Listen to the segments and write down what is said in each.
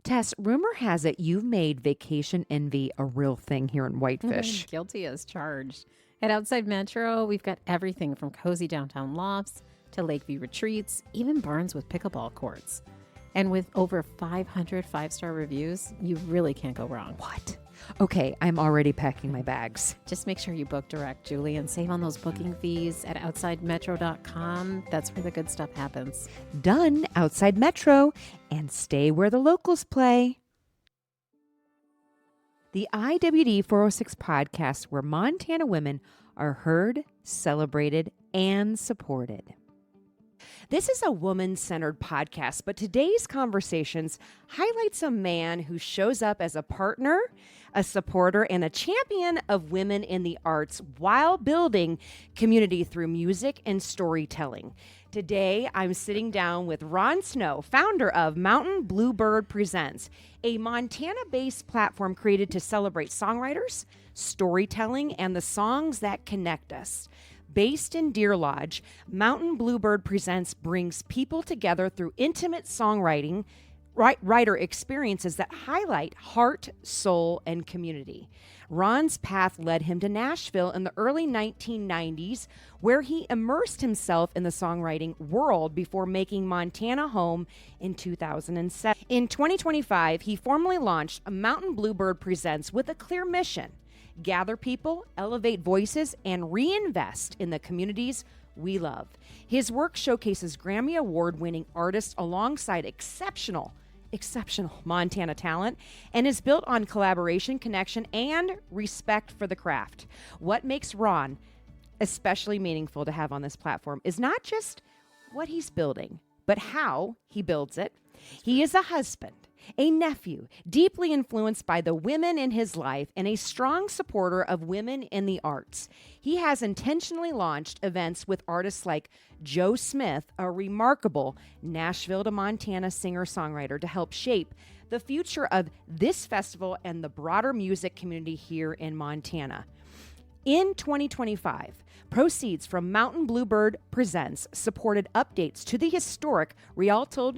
Tess, rumor has it you've made vacation envy a real thing here in Whitefish. Guilty as charged. At Outside Metro, we've got everything from cozy downtown lofts to Lakeview retreats, even barns with pickleball courts. And with over 500 five-star reviews, you really can't go wrong. What? Okay, I'm already packing my bags. Just make sure you book direct, Julie, and save on those booking fees at outsidemetro.com. That's where the good stuff happens. Done. Outside Metro, and stay where the locals play. The IWD406 Podcast, where Montana women are heard, celebrated, and supported. This is a woman-centered podcast, but today's conversations highlights a man who shows up as a partner, a supporter, and a champion of women in the arts while building community through music and storytelling. Today, I'm sitting down with Ron Snow, founder of Mountain Bluebird Presents, a Montana-based platform created to celebrate songwriters, storytelling, and the songs that connect us. Based in Deer Lodge, Mountain Bluebird Presents brings people together through intimate songwriting, writer experiences that highlight heart, soul, and community. Ron's path led him to Nashville in the early 1990s, where he immersed himself in the songwriting world before making Montana home in 2007. In 2025, he formally launched Mountain Bluebird Presents with a clear mission: gather people, elevate voices, and reinvest in the communities we love. His work showcases Grammy Award-winning artists alongside exceptional Montana talent and is built on collaboration, connection, and respect for the craft. What makes Ron especially meaningful to have on this platform is not just what he's building, but how he builds it. He is a husband, a nephew, deeply influenced by the women in his life, and a strong supporter of women in the arts. He has intentionally launched events with artists like Joe Smith, a remarkable Nashville to Montana singer-songwriter, to help shape the future of this festival and the broader music community here in Montana. In 2025, proceeds from Mountain Bluebird Presents supported updates to the historic Rialto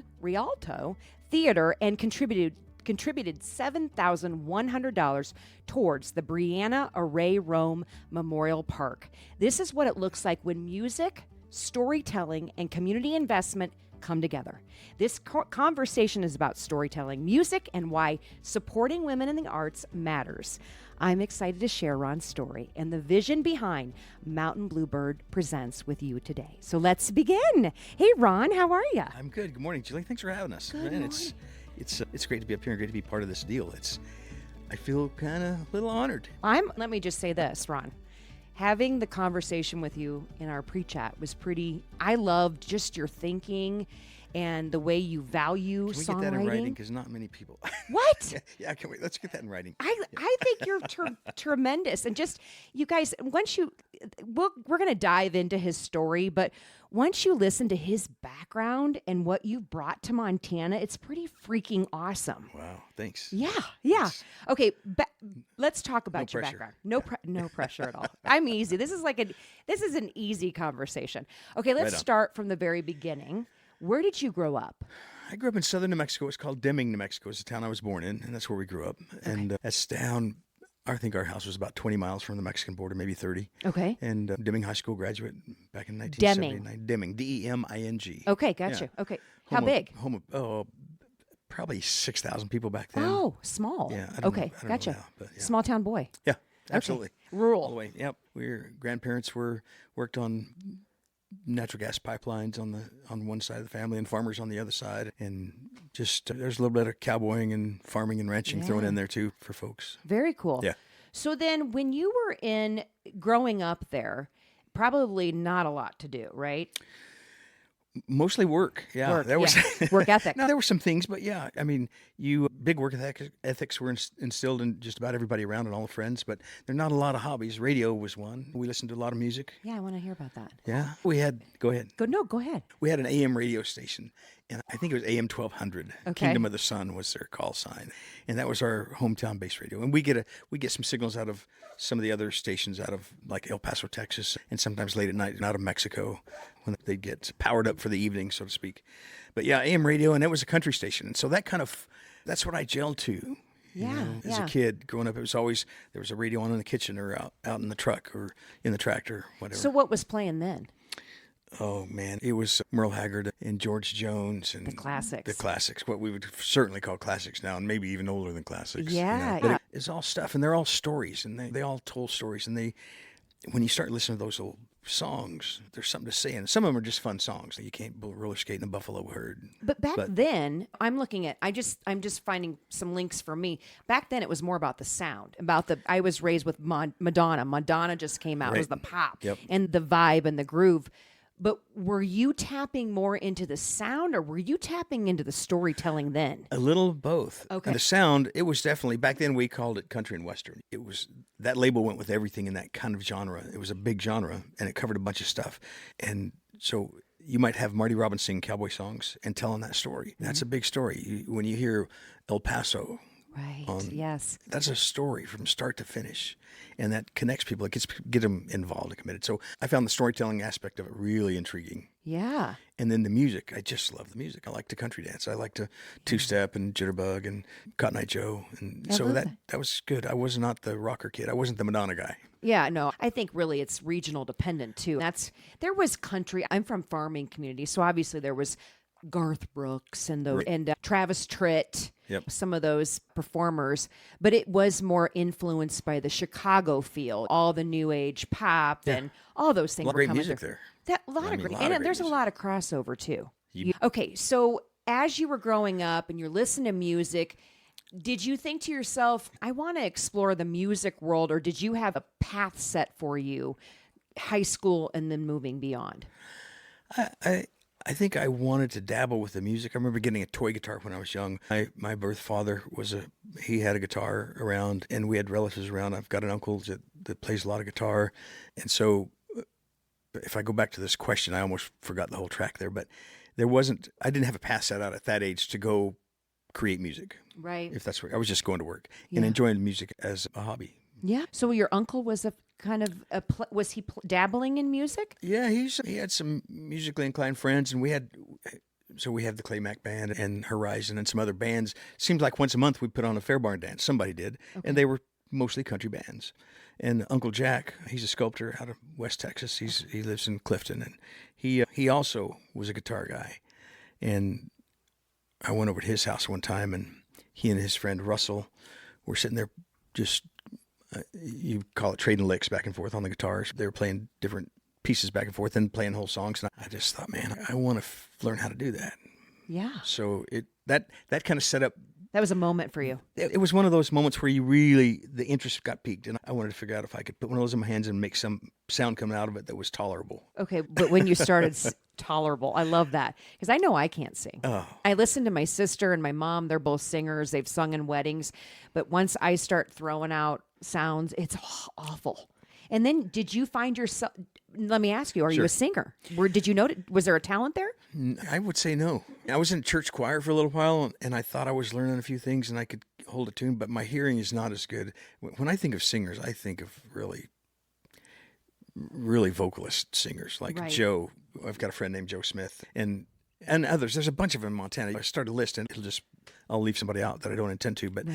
Theater and contributed $7,100 towards the Brianna Array Rome Memorial Park. This is what it looks like when music, storytelling, and community investment come together. This conversation is about storytelling, music, and why supporting women in the arts matters. I'm excited to share Ron's story and the vision behind Mountain Bluebird Presents with you today. So let's begin. Hey, Ron, how are you? I'm good. Good morning, Julie. Thanks for having us. Good Man, morning. It's great to be up here and great to be part of this deal. I feel kind of a little honored. Let me just say this, Ron. Having the conversation with you in our pre-chat was I loved just your thinking and the way you value Can we songwriting. get that in writing? Because not many people. What? Yeah, can we? Let's get that in writing. I think you're tremendous. And just, you guys, we're going to dive into his story, but once you listen to his background and what you've brought to Montana, it's pretty freaking awesome. Wow, thanks. Yeah. Okay, let's talk about your pressure. background. No pressure at all. I'm easy. This is an easy conversation. Okay, let's start from the very beginning. Where did you grow up? I grew up in southern New Mexico. It's called Deming, New Mexico. It's the town I was born in, and that's where we grew up. Okay. And that's down, I think our house was about 20 miles from the Mexican border, maybe 30. Okay. And Deming High School graduate back in 1979. Deming, D-E-M-I-N-G. Okay, gotcha. Yeah. Okay. How big? Probably 6,000 people back then. Oh, small. Yeah. I don't know now, but yeah. Small town boy. Yeah, absolutely. Okay. Rural. All the way. Yep. Grandparents worked on natural gas pipelines on one side of the family and farmers on the other side, and just there's a little bit of cowboying and farming and ranching thrown in there too for folks. Very cool. Yeah. So then when you were growing up there, probably not a lot to do, right? Mostly work. Yeah. There was work ethic. No, there were some things, but yeah, I mean, big work ethics were instilled in just about everybody around and all the friends, but there are not a lot of hobbies. Radio was one. We listened to a lot of music. Yeah, I want to hear about that. Yeah. Go ahead. Go ahead. We had an AM radio station, and I think it was AM 1200. Okay. Kingdom of the Sun was their call sign, and that was our hometown base radio. And we get some signals out of some of the other stations out of like El Paso, Texas, and sometimes late at night out of Mexico when they get powered up for the evening, so to speak. But yeah, AM radio, and it was a country station, and so that kind of that's what I gelled to. Yeah, As a kid growing up, it was always, there was a radio on in the kitchen or out in the truck or in the tractor, whatever. So what was playing then? Oh man, it was Merle Haggard and George Jones and The classics. The classics, what we would certainly call classics now, and maybe even older than classics. Yeah, But yeah. it's all stuff, and they're all stories, and they all told stories, and when you start listening to those old songs, there's something to say, and some of them are just fun songs. You can't roller skate in a buffalo herd. But back then, I'm just finding some links for me. Back then, it was more about the sound, I was raised with Madonna. Madonna just came out. It was the pop and the vibe and the groove. But were you tapping more into the sound, or were you tapping into the storytelling then? A little of both. Okay. And the sound, it was definitely, back then we called it country and western. It was, that label went with everything in that kind of genre. It was a big genre, and it covered a bunch of stuff. And so you might have Marty Robbins sing cowboy songs and telling that story. That's a big story. When you hear El Paso, Right. Yes. that's a story from start to finish, and that connects people. It get them involved and committed. So I found the storytelling aspect of it really intriguing. Yeah. And then the music, I just love the music. I like to country dance. I like to two-step and jitterbug and Cotton Eye Joe. And I so love that was good. I was not the rocker kid. I wasn't the Madonna guy. Yeah, no, I think really it's regional dependent too. There was country. I'm from farming community, so obviously there was Garth Brooks and Travis Tritt. Yep. Some of those performers, but it was more influenced by the Chicago feel, all the new age pop and all those things. A lot of great music there. A lot of great there's a lot of crossover too. Yep. Okay, so as you were growing up and you're listening to music, did you think to yourself, I want to explore the music world, or did you have a path set for you, high school and then moving beyond? I think I wanted to dabble with the music. I remember getting a toy guitar when I was young. My birth father he had a guitar around, and we had relatives around. I've got an uncle that plays a lot of guitar. And so if I go back to this question, I almost forgot the whole track there, but I didn't have a path set out at that age to go create music. Right. If that's where I was just going to work and enjoying music as a hobby. Yeah. So your uncle was was he dabbling in music? Yeah, he had some musically inclined friends, and we had the Clay Mac Band and Horizon and some other bands. Seems like once a month we put on a fair barn dance. Somebody did, and they were mostly country bands. And Uncle Jack, he's a sculptor out of West Texas. He lives in Clifton, and he also was a guitar guy. And I went over to his house one time, and he and his friend Russell were sitting there just. You call it trading licks back and forth on the guitars. They were playing different pieces back and forth and playing whole songs. And I just thought, man, I want to learn how to do that. Yeah. So that kind of set up. That was a moment for you. It was one of those moments where the interest got piqued, and I wanted to figure out if I could put one of those in my hands and make some sound coming out of it that was tolerable. Okay, but when you started tolerable, I love that, because I know I can't sing. Oh. I listen to my sister and my mom. They're both singers. They've sung in weddings. But once I start throwing out sounds, it's awful. And then did you find yourself, let me ask you, are you a singer? Did you know, was there a talent there? I would say no. I was in church choir for a little while, and I thought I was learning a few things and I could hold a tune, but my hearing is not as good. When I think of singers, I think of really, really vocalist singers like Joe. I've got a friend named Joe Smith and others. There's a bunch of them in Montana. I start a list, and I'll leave somebody out that I don't intend to, but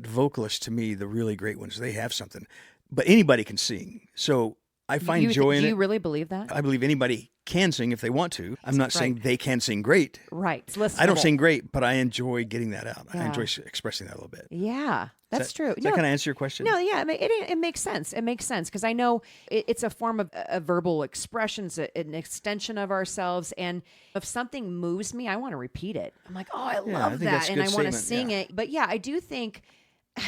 vocalists, to me, the really great ones, they have something. But anybody can sing. So I find joy in it. Do you really believe that? I believe anybody can sing if they want to. I'm not saying they can sing great. Right. I don't sing great, but I enjoy getting that out. Yeah. I enjoy expressing that a little bit. Yeah, that's true. Does that kind of answer your question? No, yeah, it makes sense. It makes sense, because I know it's a form of a verbal expression, it's an extension of ourselves. And if something moves me, I want to repeat it. I'm like, oh, I love that, and I want to sing it. But yeah, I do think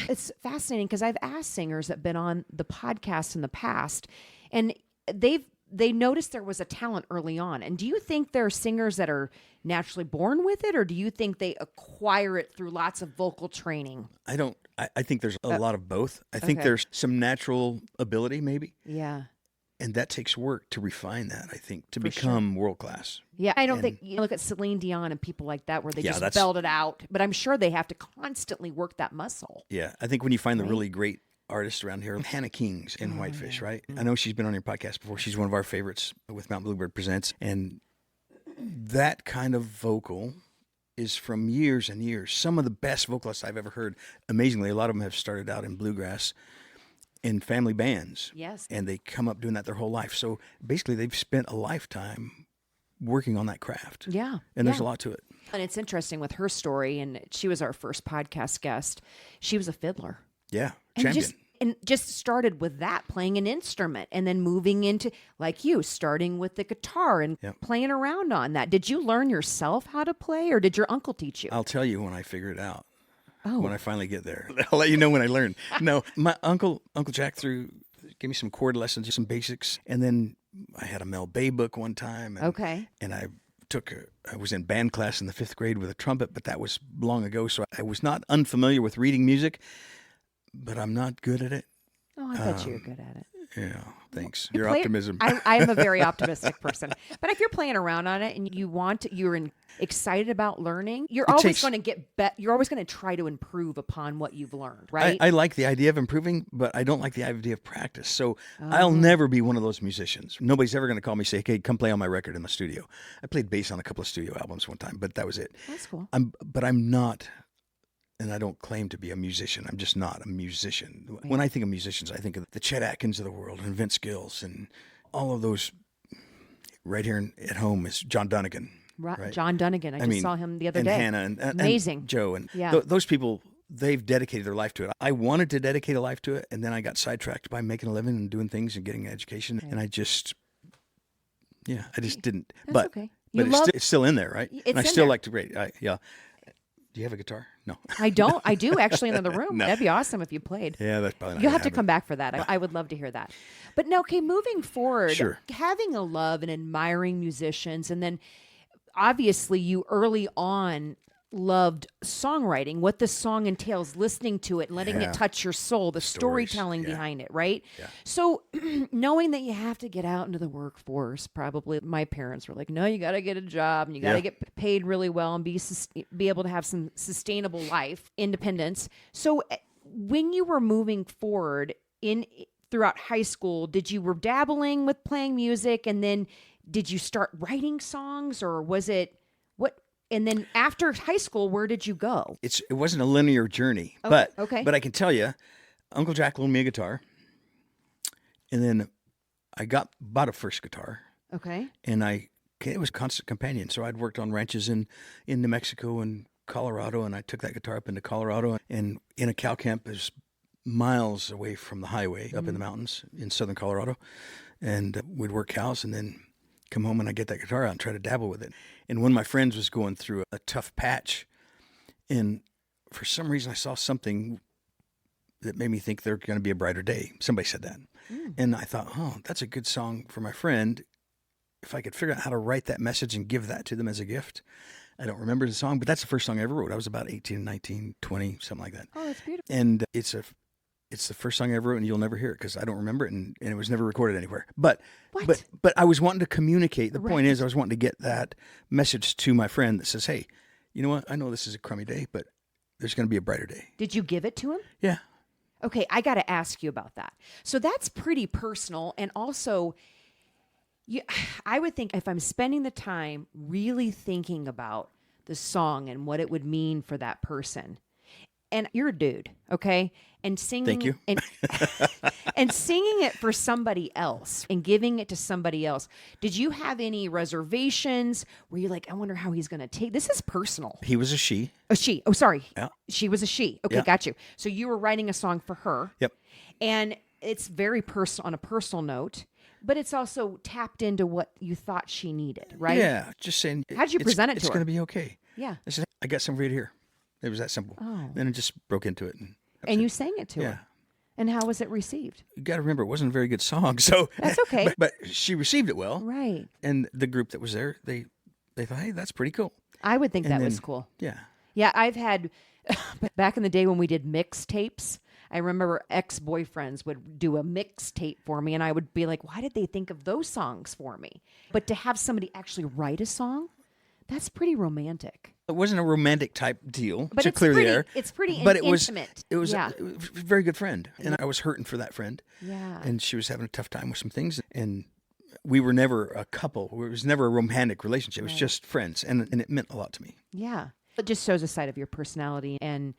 it's fascinating, because I've asked singers that have been on the podcast in the past, and they noticed there was a talent early on. And do you think there are singers that are naturally born with it, or do you think they acquire it through lots of vocal training? I think there's a lot of both. I think there's some natural ability, maybe. Yeah. And that takes work to refine that, I think, to become world class. Yeah, I don't think, you look at Celine Dion and people like that where they just belt it out, but I'm sure they have to constantly work that muscle. Yeah, I think when you find the really great artists around here, Hannah King's in Whitefish, right? I know she's been on your podcast before. She's one of our favorites with Mountain Bluebird Presents. And that kind of vocal is from years and years. Some of the best vocalists I've ever heard, amazingly, a lot of them have started out in bluegrass in family bands. Yes. And they come up doing that their whole life. So basically, they've spent a lifetime working on that craft. Yeah. And there's a lot to it. And it's interesting with her story, and she was our first podcast guest. She was a fiddler. Yeah. And Champion. just started with that, playing an instrument, and then moving into, like you, starting with the guitar and playing around on that. Did you learn yourself how to play, or did your uncle teach you? I'll tell you when I figure it out. Oh. When I finally get there. I'll let you know when I learn. No, my Uncle Jack gave me some chord lessons, some basics, and then I had a Mel Bay book one time. And, And I was in band class in the 5th grade with a trumpet, but that was long ago, so I was not unfamiliar with reading music, but I'm not good at it. Oh, I bet you're good at it. Yeah, thanks. Your optimism. I am a very optimistic person. But if you're playing around on it and you're excited about learning, you're always going to get better. You're always going to try to improve upon what you've learned, right? I like the idea of improving, but I don't like the idea of practice. So I'll never be one of those musicians. Nobody's ever going to call me and say, "Hey, come play on my record in the studio." I played bass on a couple of studio albums one time, but that was it. That's cool. But I'm not. And I don't claim to be a musician. I'm just not a musician. Right. When I think of musicians, I think of the Chet Atkins of the world and Vince Gills and all of those. Right here at home is John Dunnigan. Right. John Dunnigan. I just saw him the other day. And Hannah. Amazing. And Joe. And those people, they've dedicated their life to it. I wanted to dedicate a life to it, and then I got sidetracked by making a living and doing things and getting an education. Right. And I just didn't. That's okay. It's still in there, right? And I still like to write. Do you have a guitar? No. I don't. I do actually in the other room. No. That'd be awesome if you played. Yeah, that's probably not. You'll have to come back for that. I would love to hear that. But no, okay, moving forward, having a love and admiring musicians, and then obviously you early on loved songwriting, what the song entails, listening to it, and letting it touch your soul, the storytelling behind it, right? Yeah. So knowing that you have to get out into the workforce, probably my parents were like, no, you got to get a job and you got to get paid really well and be able to have some sustainable life, independence. So when you were moving forward throughout high school, you were dabbling with playing music, and then did you start writing songs, or was it what? And then after high school, where did you go? It wasn't a linear journey, but I can tell you, Uncle Jack loaned me a guitar, and then I bought a first guitar. Okay. And it was constant companion. So I'd worked on ranches in New Mexico and Colorado, and I took that guitar up into Colorado, and in a cow camp is miles away from the highway up in the mountains in southern Colorado, and we'd work cows and then come home and I get that guitar out and try to dabble with it. And one of my friends was going through a tough patch, and for some reason I saw something that made me think there's going to be a brighter day. Somebody said that. And I thought, oh, that's a good song for my friend. If I could figure out how to write that message and give that to them as a gift. I don't remember the song, but that's the first song I ever wrote. I was about 18, 19, 20, something like that. Oh, that's beautiful. And it's the first song I ever wrote, and you'll never hear it because I don't remember it, and it was never recorded anywhere. But I was wanting to communicate. The point is, I was wanting to get that message to my friend that says, hey, you know what? I know this is a crummy day, but there's going to be a brighter day. Did you give it to him? Yeah. Okay, I got to ask you about that. So that's pretty personal, and also, I would think if I'm spending the time really thinking about the song and what it would mean for that person. And you're a dude, okay? And singing. Thank you. And singing it for somebody else and giving it to somebody else. Did you have any reservations? Were you like, I wonder how he's going to take this? Is personal. He was a she. A she. Oh, sorry. Yeah. She was a she. Okay, got you. So you were writing a song for her. Yep. And it's very personal on a personal note, but it's also tapped into what you thought she needed, right? Yeah. Just saying. How'd you present it to her? It's going to be okay. Yeah. I said, I got some for you to hear. It was that simple. Oh. Then it just broke into it. And you sang it to her. And how was it received? You got to remember, it wasn't a very good song. So that's okay. But she received it well. Right. And the group that was there, they thought, hey, that's pretty cool. I would think that was cool. Yeah. Yeah, I've had, back in the day when we did mixtapes, I remember ex-boyfriends would do a mixtape for me, and I would be like, why did they think of those songs for me? But to have somebody actually write a song, that's pretty romantic. It wasn't a romantic type deal, but to clear the air. It's pretty intimate. It was a very good friend, and I was hurting for that friend. Yeah. And she was having a tough time with some things, and we were never a couple. It was never a romantic relationship. It was just friends, and it meant a lot to me. Yeah. It just shows a side of your personality and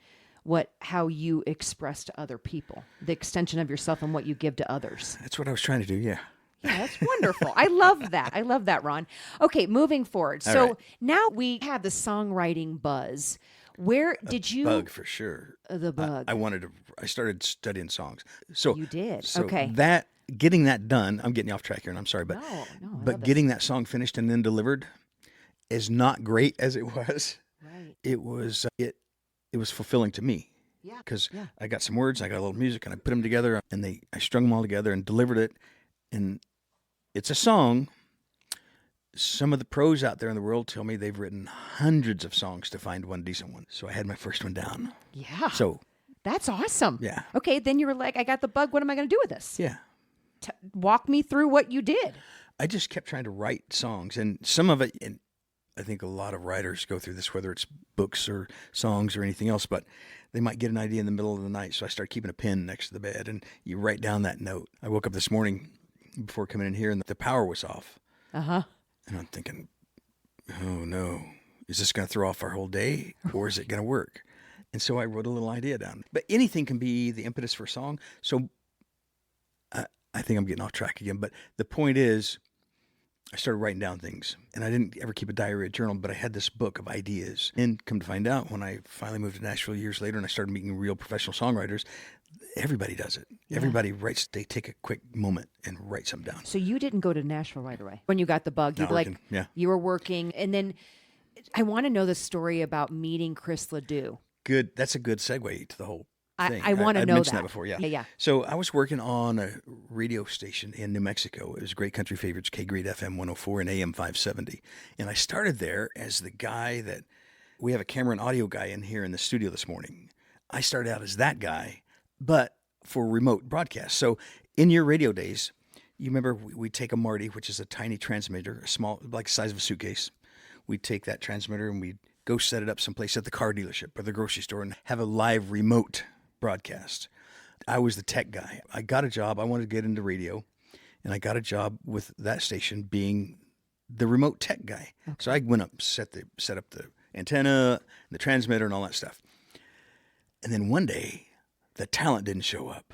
how you express to other people, the extension of yourself and what you give to others. That's what I was trying to do, yeah. Yeah, that's wonderful. I love that. I love that, Ron. Okay, moving forward. All So right. now we have the songwriting buzz. Where did you... Bug for sure. The bug. I started studying songs. So You did. So Okay. getting that done, I'm getting you off track here and I'm sorry, but No, I love but getting that song finished and then delivered is not great as it was. Right. It was fulfilling to me. Yeah. Because Yeah. I got some words, I got a little music, and I put them together, and I strung them all together and delivered it. And it's a song. Some of the pros out there in the world tell me they've written hundreds of songs to find one decent one. So I had my first one down. Yeah. So That's awesome. yeah, Okay, then you were like, I got the bug. What am I going to do with this? yeah. Walk me through what you did. I just kept trying to write songs, and some of it, and I think a lot of writers go through this, whether it's books or songs or anything else, but they might get an idea in the middle of the night. So I started keeping a pen next to the bed, and you write down that note. I woke up this morning before coming in here, and the power was off. Uh-huh. And I'm thinking, oh no, is this going to throw off our whole day, or is it going to work? And so I wrote a little idea down. But anything can be the impetus for a song. So I think I'm getting off track again. But the point is, I started writing down things. And I didn't ever keep a diary or journal, but I had this book of ideas. And come to find out, when I finally moved to Nashville years later and I started meeting real professional songwriters, everybody does it. Yeah. Everybody writes, they take a quick moment and write something down. So you didn't go to Nashville right away when you got the bug. Not working, yeah. You were working. And then I want to know the story about meeting Chris Ledoux. Good. That's a good segue to the whole thing. I want to I'd know mentioned that. Before, yeah. Yeah. So I was working on a radio station in New Mexico. It was Great Country Favorites, K-Grade FM 104 and AM 570. And I started there as the guy that, we have a camera and audio guy in here in the studio this morning. I started out as that guy, but for remote broadcast. So in your radio days, you remember we'd take a Marty, which is a tiny transmitter, a small, like the size of a suitcase. We'd take that transmitter and we'd go set it up someplace at the car dealership or the grocery store and have a live remote broadcast. I was the tech guy. I got a job. I wanted to get into radio, and I got a job with that station being the remote tech guy. Okay. So I went up, set up the antenna, the transmitter, and all that stuff. And then one day, the talent didn't show up.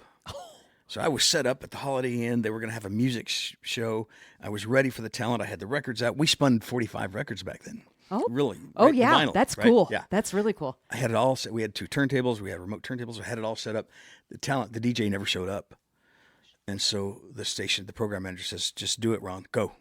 So I was set up at the Holiday Inn. They were going to have a music show. I was ready for the talent. I had the records out. We spun 45 records back then. Oh, really? Oh, right? yeah. Vinyl, That's right? cool. Yeah. That's really cool. I had it all set. We had 2 turntables. We had remote turntables. I had it all set up. The DJ never showed up. And so the program manager says, just do it, Ron. Go.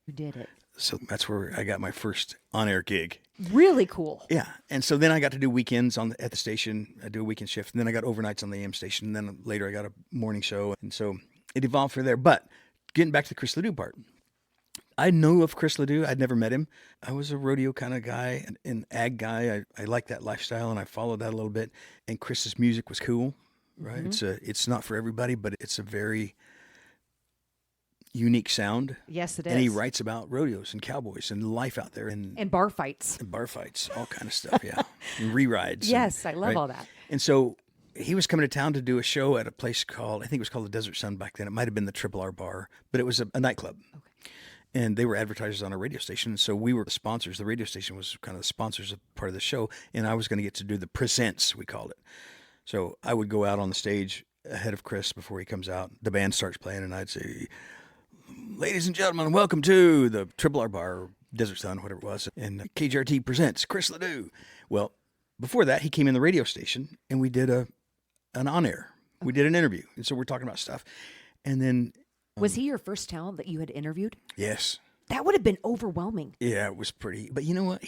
You did it. So that's where I got my first on-air gig. Really cool. Yeah. And so then I got to do weekends at the station. I do a weekend shift. And then I got overnights on the AM station. And then later I got a morning show. And so it evolved from there. But getting back to the Chris Ledoux part, I knew of Chris Ledoux. I'd never met him. I was a rodeo kind of guy, an ag guy. I liked that lifestyle, and I followed that a little bit. And Chris's music was cool, right? Mm-hmm. It's not for everybody, but it's a very unique sound. Yes, it is. And he writes about rodeos and cowboys and life out there. And bar fights. And bar fights, all kind of stuff, yeah. And re-rides. Yes, I love right? all that. And so he was coming to town to do a show at a place called, I think it was called the Desert Sun back then. It might have been the Triple R Bar, but it was a nightclub. Okay. And they were advertisers on a radio station. So we were the sponsors. The radio station was kind of the sponsors of part of the show. And I was going to get to do the presents, we called it. So I would go out on the stage ahead of Chris before he comes out. The band starts playing, and I'd say, ladies and gentlemen, welcome to the Triple R Bar, Desert Sun, whatever it was. And KGRT presents Chris Ledoux. Well, before that, he came in the radio station, and we did an on-air. Okay. We did an interview. And so we're talking about stuff. And then... Was he your first talent that you had interviewed? Yes. That would have been overwhelming. Yeah, it was pretty. But you know what?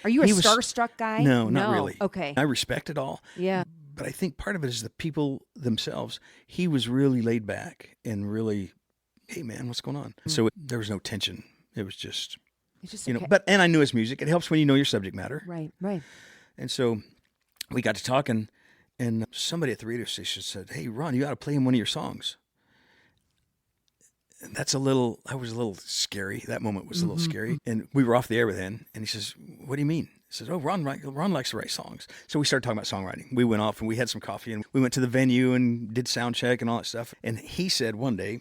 Are you a starstruck guy? No, not really. Okay. I respect it all. Yeah. But I think part of it is the people themselves. He was really laid back and really, hey man, what's going on? Mm-hmm. So there was no tension. It was just, okay. And I knew his music. It helps when you know your subject matter. Right. And so we got to talking, and somebody at the radio station said, hey, Ron, you ought to play him one of your songs. And I was a little scary. That moment was a little scary. And we were off the air with him, and he says, what do you mean? He says, oh, Ron likes to write songs. So we started talking about songwriting. We went off and we had some coffee, and we went to the venue and did sound check and all that stuff. And he said one day,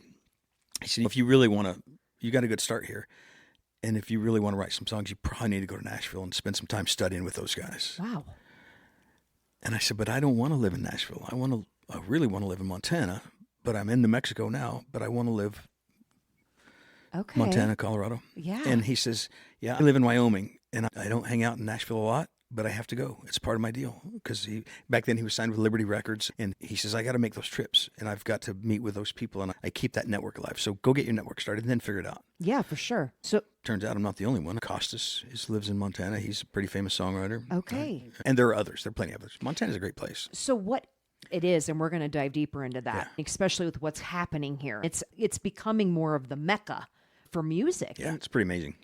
he said, if you really want to, you got a good start here. And if you really want to write some songs, you probably need to go to Nashville and spend some time studying with those guys. Wow. And I said, but I don't want to live in Nashville. I really want to live in Montana, but I'm in New Mexico now, but I want to live Okay. Montana, Colorado. Yeah. And he says, yeah, I live in Wyoming, and I don't hang out in Nashville a lot, but I have to go. It's part of my deal. Because back then he was signed with Liberty Records, and he says, I got to make those trips, and I've got to meet with those people, and I keep that network alive. So go get your network started and then figure it out. Yeah, for sure. So, Turns out I'm not the only one. Costas lives in Montana. He's a pretty famous songwriter. okay. And there are others. There are plenty of others. Montana's a great place. So what it is, and we're going to dive deeper into that, especially with what's happening here. It's becoming more of the mecca for music. Yeah, it's pretty amazing.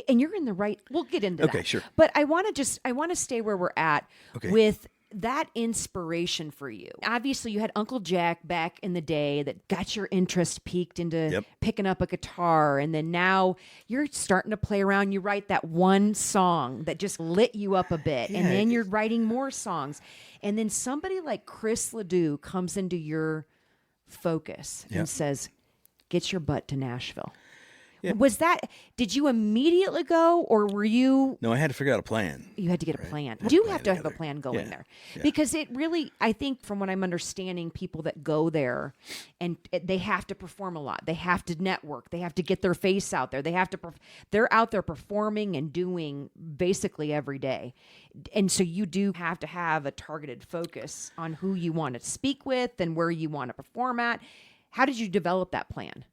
And you're in the right. We'll get into that. Okay, sure. But I want to stay where we're at with that inspiration for you. Obviously, you had Uncle Jack back in the day that got your interest peaked into picking up a guitar, and then now you're starting to play around. You write that one song that just lit you up a bit, and then you're writing more songs, and then somebody like Chris Ledoux comes into your focus and says, "Get your butt to Nashville." Yeah. Did you immediately go, or were you? No, I had to figure out a plan. You had to get a plan. You do have to have a plan going there. Yeah. Because it really, I think from what I'm understanding, people that go there and they have to perform a lot. They have to network. They have to get their face out there. They're out there performing and doing basically every day. And so you do have to have a targeted focus on who you want to speak with and where you want to perform at. How did you develop that plan?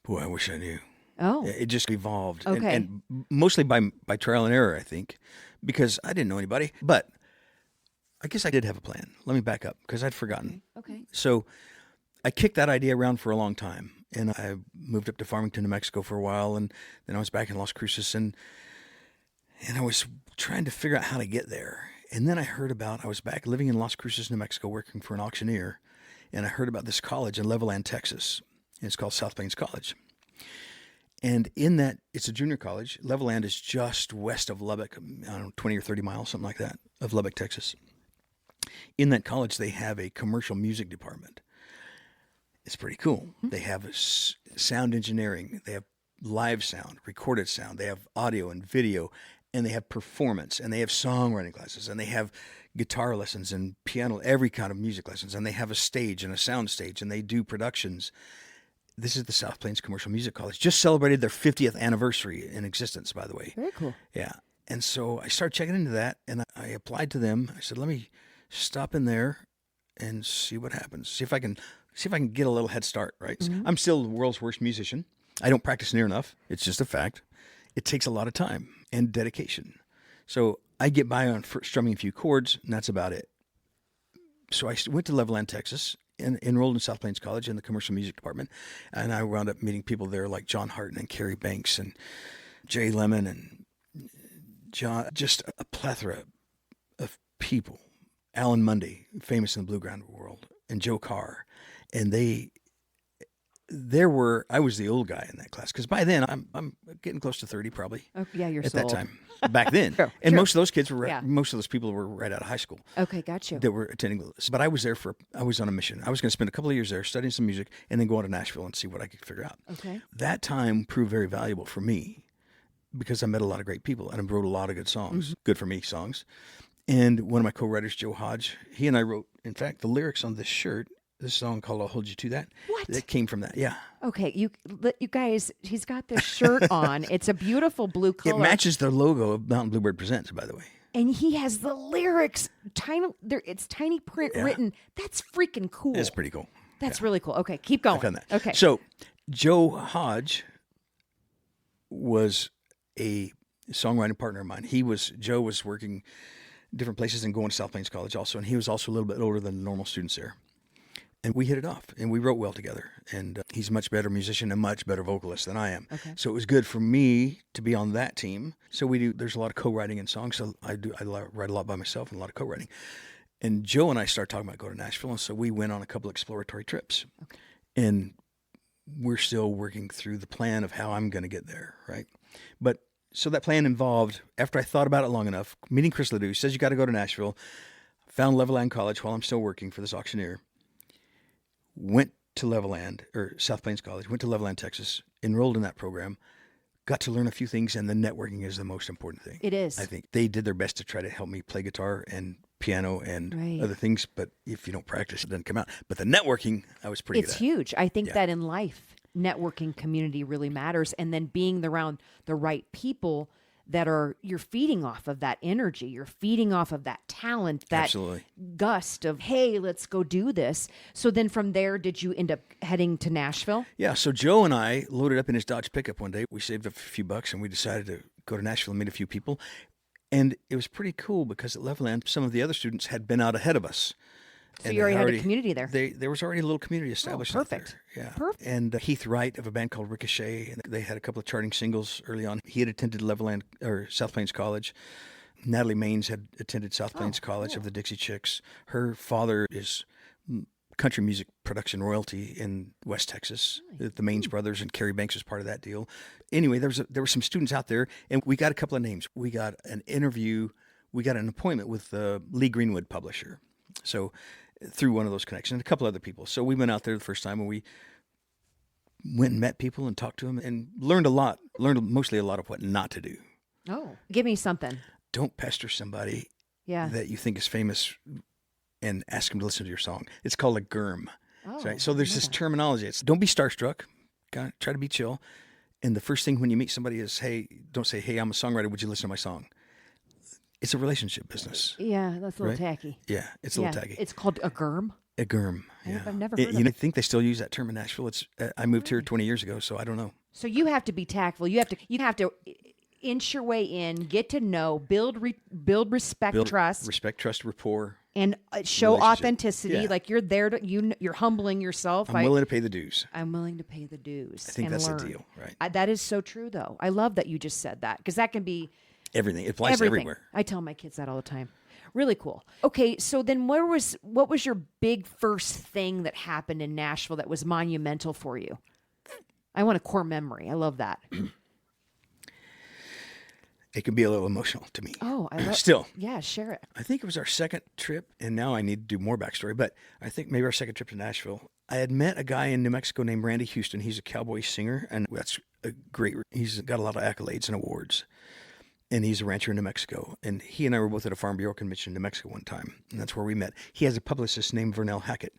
Boy, I wish I knew. Oh. It just evolved. Okay. And mostly by trial and error, I think, because I didn't know anybody. But I guess I did have a plan. Let me back up because I'd forgotten. Okay. So I kicked that idea around for a long time. And I moved up to Farmington, New Mexico for a while. And then I was back in Las Cruces. And I was trying to figure out how to get there. And then I was back living in Las Cruces, New Mexico, working for an auctioneer. And I heard about this college in Levelland, Texas. It's called South Plains College. And in that, it's a junior college. Levelland is just west of Lubbock, I don't know, 20 or 30 miles, something like that, of Lubbock, Texas. In that college, they have a commercial music department. It's pretty cool. Mm-hmm. They have sound engineering. They have live sound, recorded sound. They have audio and video, and they have performance, and they have songwriting classes, and they have guitar lessons and piano, every kind of music lessons, and they have a stage and a sound stage, and they do productions. This is the South Plains Commercial Music College. Just celebrated their 50th anniversary in existence, by the way. Very cool. Yeah. And so I started checking into that, and I applied to them. I said, let me stop in there and see what happens. See if I can get a little head start, right? Mm-hmm. I'm still the world's worst musician. I don't practice near enough. It's just a fact. It takes a lot of time and dedication. So I get by on strumming a few chords, and that's about it. So I went to Levelland, Texas, and enrolled in South Plains College in the commercial music department. And I wound up meeting people there like John Harton and Carrie Banks and Jay Lemon and John, just a plethora of people. Alan Mundy, famous in the bluegrass world, and Joe Carr. And I was the old guy in that class, because by then I'm getting close to 30 probably. Oh, yeah, you're at so that old. time. Back then. Sure, and sure. most of those kids most of those people were right out of high school. Okay, got you. That were attending with us. But I was on a mission. I was going to spend a couple of years there studying some music and then go on to Nashville and see what I could figure out. Okay. That time proved very valuable for me because I met a lot of great people and I wrote a lot of good songs, good for me songs. And one of my co-writers, Joe Hodge, he and I wrote, in fact, the lyrics on this shirt, this song called I'll Hold You to That. What? That came from that, yeah. Okay, you guys, he's got this shirt on. It's a beautiful blue color. It matches the logo of Mountain Bluebird Presents, by the way. And he has the lyrics, it's tiny print written. That's freaking cool. It's pretty cool. That's really cool. Okay, keep going. I found that. Okay. So Joe Hodge was a songwriting partner of mine. Joe was working different places and going to South Plains College also, and he was also a little bit older than the normal students there. And we hit it off, and we wrote well together. And he's a much better musician and much better vocalist than I am. Okay. So it was good for me to be on that team. So there's a lot of co-writing in songs. So I write a lot by myself and a lot of co-writing. And Joe and I started talking about going to Nashville, and so we went on a couple exploratory trips. Okay. And we're still working through the plan of how I'm going to get there, right? But so that plan involved, after I thought about it long enough, meeting Chris Ledoux. He says, you got to go to Nashville. Found Levelland College while I'm still working for this auctioneer. Went to South Plains College, went to Levelland, Texas, enrolled in that program, got to learn a few things, and the networking is the most important thing. It is. I think they did their best to try to help me play guitar and piano and Right. other things, but if you don't practice, it doesn't come out. But the networking, I was pretty It's good at. huge. I think Yeah. that in life, networking community really matters. And then being around the right people that you're feeding off of that energy. You're feeding off of that talent, that Absolutely. gust of, hey, let's go do this. So then from there, did you end up heading to Nashville? Yeah, so Joe and I loaded up in his Dodge pickup one day. We saved up a few bucks, and we decided to go to Nashville and meet a few people. And it was pretty cool because at Levelland, some of the other students had been out ahead of us. So And you they already had a community there. There was already a little community established out perfect. there. Yeah. Perfect. And Heath Wright of a band called Ricochet, and they had a couple of charting singles early on. He had attended Levelland or South Plains College. Natalie Maines had attended South Plains College of the Dixie Chicks. Her father is country music production royalty in West Texas. The Maines brothers, and Carrie Banks was part of that deal. Anyway, there were some students out there, and we got a couple of names. We got an interview. We got an appointment with the Lee Greenwood publisher. So through one of those connections, and a couple other people. So we went out there the first time, and we went and met people and talked to them and learned a lot. Learned mostly a lot of what not to do. Oh, give me something. Don't pester somebody Yeah. that you think is famous and ask them to listen to your song. It's called a GERM. Oh, Right? So there's this terminology. It's don't be starstruck. Try to be chill. And the first thing when you meet somebody is, hey, don't say, hey, I'm a songwriter. Would you listen to my song? It's a relationship business. Yeah, that's a little Right? tacky. Yeah, it's a little tacky. It's called a GERM. A GERM. Yeah. I've never heard of You know, it. I think they still use that term in Nashville. It's I moved here 20 years ago, so I don't know. So you have to be tactful. You have to inch your way in, get to know, build respect, trust, Respect, trust, rapport. and show Relationship. authenticity. Yeah. Like you're there to you're humbling yourself. I'm willing to pay the dues. I'm willing to pay the dues. I think and that's learn. the deal, right? That is so true, though. I love that you just said that because that can be Everything. It applies everything. everywhere. I tell my kids that all the time. Really cool. Okay, so then what was your big first thing that happened in Nashville that was monumental for you? I want a core memory. I love that. It can be a little emotional to me. Oh, I love Still. Yeah, share it. I think it was our second trip, and now I need to do more backstory, but I think maybe our second trip to Nashville. I had met a guy in New Mexico named Randy Houston. He's a cowboy singer, and that's a great, he's got a lot of accolades and awards. And he's a rancher in New Mexico. And he and I were both at a Farm Bureau convention in New Mexico one time, and that's where we met. He has a publicist named Vernell Hackett.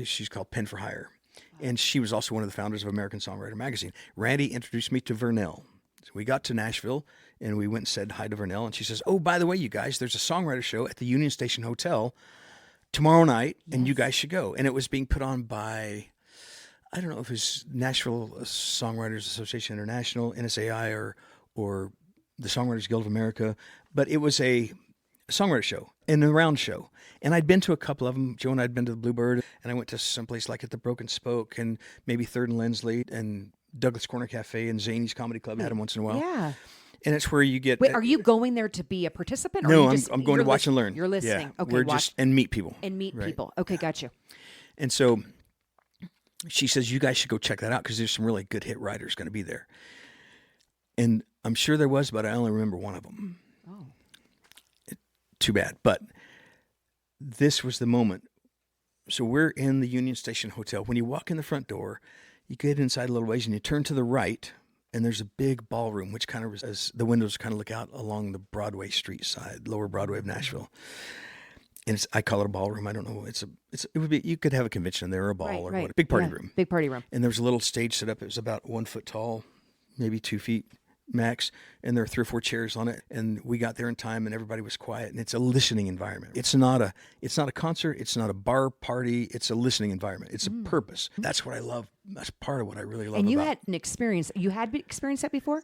She's called Pen for Hire. And she was also one of the founders of American Songwriter magazine. Randy introduced me to Vernell. So we got to Nashville, and we went and said hi to Vernell, and she says, oh, by the way, you guys, there's a songwriter show at the Union Station Hotel tomorrow night, and you guys should go. And it was being put on by, I don't know if it was Nashville Songwriters Association International, NSAI, or the Songwriters Guild of America, but it was a songwriter show and a round show. And I'd been to a couple of them. Joe and I had been to the Bluebird, and I went to someplace like at the Broken Spoke and maybe Third and Lindsley and Douglas Corner Cafe and Zany's Comedy Club. I had them once in a while. Yeah. And it's where you get. Wait, are you going there to be a participant? Or No, are you I'm going to watch and learn. You're listening. Yeah, Okay, we're watch just and meet people. and meet Right. people. Okay, got you. And so she says, you guys should go check that out because there's some really good hit writers going to be there. And I'm sure there was, but I only remember one of them. Oh. Too bad. But this was the moment. So we're in the Union Station Hotel. When you walk in the front door, you get inside a little ways and you turn to the right, and there's a big ballroom, which kind of, as the windows kind of look out along the Broadway street side, lower Broadway of Nashville. And I call it a ballroom. I don't know. It would be, you could have a convention there or a ball or Right. what, big party Yeah, room. Big party room. And there was a little stage set up. It was about 1 foot tall, maybe 2 feet max. And there were 3 or 4 chairs on it. And we got there in time and everybody was quiet. And it's a listening environment. It's not a concert. It's not a bar party. It's a listening environment. It's a purpose. That's what I love. That's part of what I really love. And you about had an experience. You had experienced that before?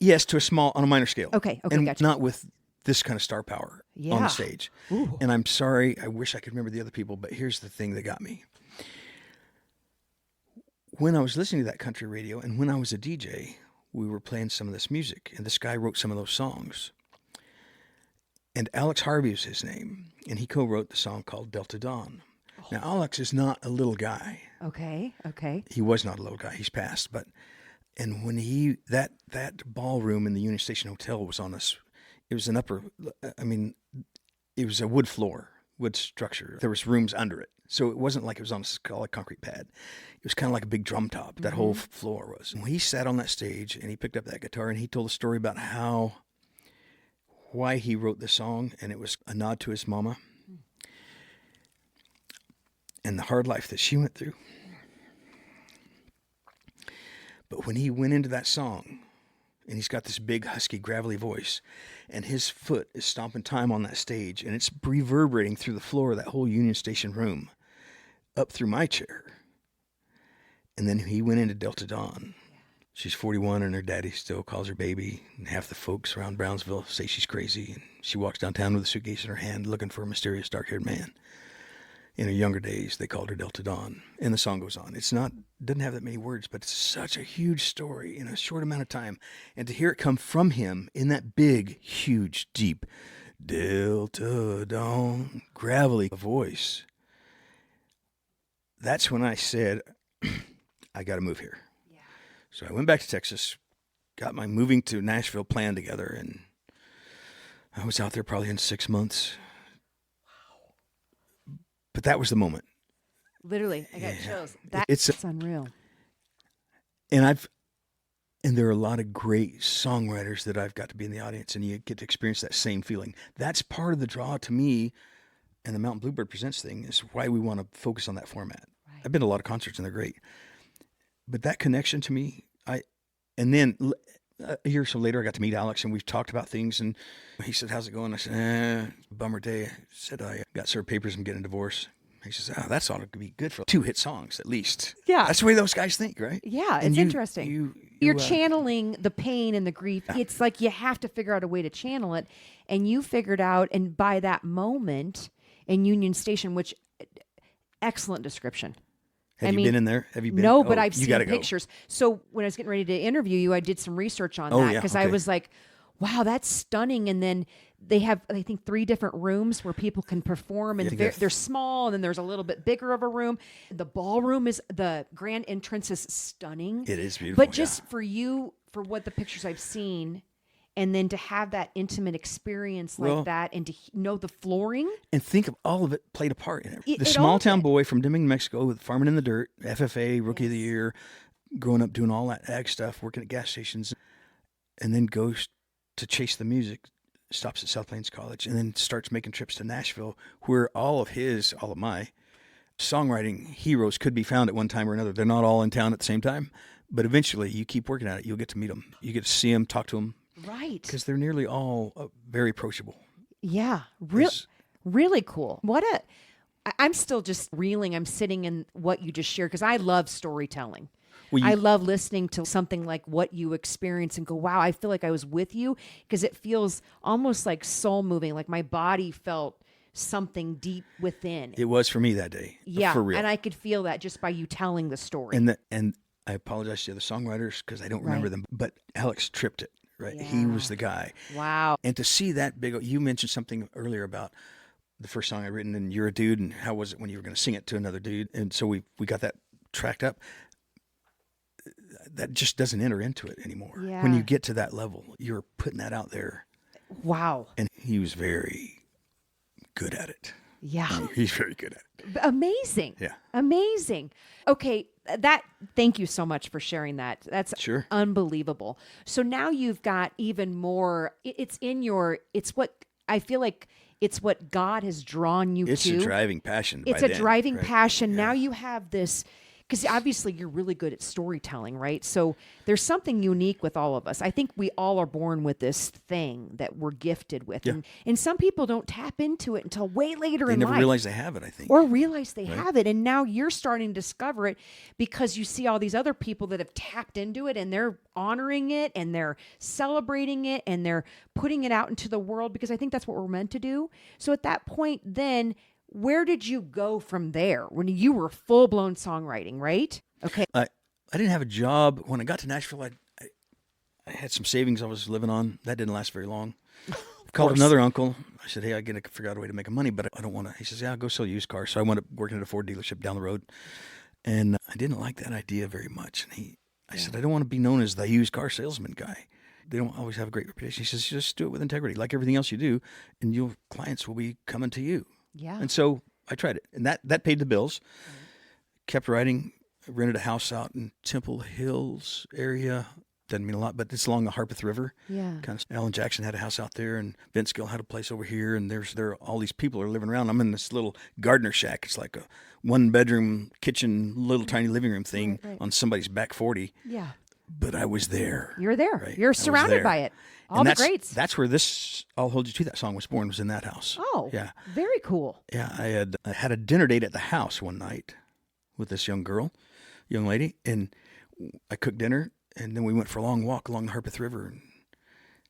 Yes, on a minor scale. Okay, and gotcha. not with this kind of star power on Yeah. the stage. Ooh. And I'm sorry, I wish I could remember the other people, but here's the thing that got me. When I was listening to that country radio and when I was a DJ, we were playing some of this music, and this guy wrote some of those songs. And Alex Harvey was his name, and he co-wrote the song called Delta Dawn. Now, Alex is not a little guy. Okay. He was not a little guy. He's passed, and when that ballroom in the Union Station Hotel was on us, it was it was a wood floor wood structure. There was rooms under it. So it wasn't like it was on a solid concrete pad. It was kind of like a big drum top. That whole floor was. And he sat on that stage and he picked up that guitar and he told a story about why he wrote the song, and it was a nod to his mama and the hard life that she went through. But when he went into that song, and he's got this big, husky, gravelly voice, and his foot is stomping time on that stage, and it's reverberating through the floor of that whole Union Station room, up through my chair. And then he went into Delta Dawn. She's 41, and her daddy still calls her baby, and half the folks around Brownsville say she's crazy, and she walks downtown with a suitcase in her hand looking for a mysterious dark-haired man. In her younger days, they called her Delta Dawn, and the song goes on. Doesn't have that many words, but it's such a huge story in a short amount of time. And to hear it come from him in that big, huge, deep, Delta Dawn, gravelly voice, that's when I said, I got to move here. Yeah. So I went back to Texas, got my moving to Nashville plan together, and I was out there probably in 6 months. But that was the moment. Literally, I got chills. It's unreal. And there are a lot of great songwriters that I've got to be in the audience, and you get to experience that same feeling. That's part of the draw to me, and the Mountain Bluebird Presents thing is why we want to focus on that format. Right. I've been to a lot of concerts, and they're great. But that connection to me, and then a year or so later, I got to meet Alex, and we've talked about things, and he said, how's it going? I said, bummer day. I said, I got served papers and getting a divorce. He says, that's ought to be good for 2 hit songs, at least. Yeah. That's the way those guys think, right? Yeah, it's interesting. You're channeling the pain and the grief. Yeah. It's like you have to figure out a way to channel it, and you figured out, and by that moment in Union Station, which, excellent description. Have you been in there? Have you been? No, but I've seen pictures. Go. So when I was getting ready to interview you, I did some research on that because I was like, wow, that's stunning. And then they have, I think, 3 different rooms where people can perform, and they're small, and then there's a little bit bigger of a room. The ballroom the grand entrance is stunning. It is beautiful. But just for you, for what the pictures I've seen, and then to have that intimate experience like that, and to know the flooring. And think of all of it played a part in it. The small town boy from Deming, New Mexico, with farming in the dirt, FFA, Rookie of the Year, growing up doing all that ag stuff, working at gas stations, and then goes to chase the music, stops at South Plains College, and then starts making trips to Nashville, where all of my songwriting heroes could be found at one time or another. They're not all in town at the same time, but eventually you keep working at it, you'll get to meet them. You get to see them, talk to them. Right. Because they're nearly all very approachable. Yeah. Really cool. I'm still just reeling. I'm sitting in what you just shared because I love storytelling. I love listening to something like what you experience and go, wow, I feel like I was with you, because it feels almost like soul moving, like my body felt something deep within. It was for me that day. Yeah. For real. And I could feel that just by you telling the story. And I apologize to the songwriters because I don't remember them, but Alex tripped it. Right. Yeah. He was the guy. Wow. And to see that big, you mentioned something earlier about the first song I written, and You're a Dude, and how was it when you were going to sing it to another dude? And so we got that tracked up. That just doesn't enter into it anymore. Yeah. When you get to that level, you're putting that out there. Wow. And he was very good at it. Yeah. He's very good at it. Amazing. Yeah. Amazing. Okay. Thank you so much for sharing that. That's unbelievable. So now you've got even more, it's what I feel like it's what God has drawn you to. It's a driving passion. It's a driving passion. Yeah. Now you have this, because obviously you're really good at storytelling, right? So there's something unique with all of us. I think we all are born with this thing that we're gifted with. Yeah. And some people don't tap into it until way later in life. They never realize they have it, I think. Or realize they have it. And now you're starting to discover it because you see all these other people that have tapped into it, and they're honoring it, and they're celebrating it, and they're putting it out into the world, because I think that's what we're meant to do. So at that point, then, where did you go from there when you were full-blown songwriting, right? Okay. I didn't have a job. When I got to Nashville, I had some savings I was living on. That didn't last very long. Called another uncle. I said, hey, I got to figure out a way to make money, but I don't want to. He says, yeah, I'll go sell used cars. So I wound up working at a Ford dealership down the road. And I didn't like that idea very much. And I said, I don't want to be known as the used car salesman guy. They don't always have a great reputation. He says, just do it with integrity, like everything else you do, and your clients will be coming to you. Yeah. And so I tried it, and that paid the bills. Kept writing. Rented a house out in Temple Hills area. Doesn't mean a lot, but it's along the Harpeth River. Yeah. Kind of. Alan Jackson had a house out there, and Vince Gill had a place over here, and there all these people are living around. I'm in this little gardener shack. It's like a 1-bedroom kitchen, little tiny living room thing on somebody's back 40. Yeah. But I was there. You're there. Right? You're surrounded by it. All the greats. That's where this "I'll Hold You To" that song was born. Was in that house. Oh. Yeah. Very cool. Yeah. I had a dinner date at the house one night with this young lady, and I cooked dinner, and then we went for a long walk along the Harpeth River,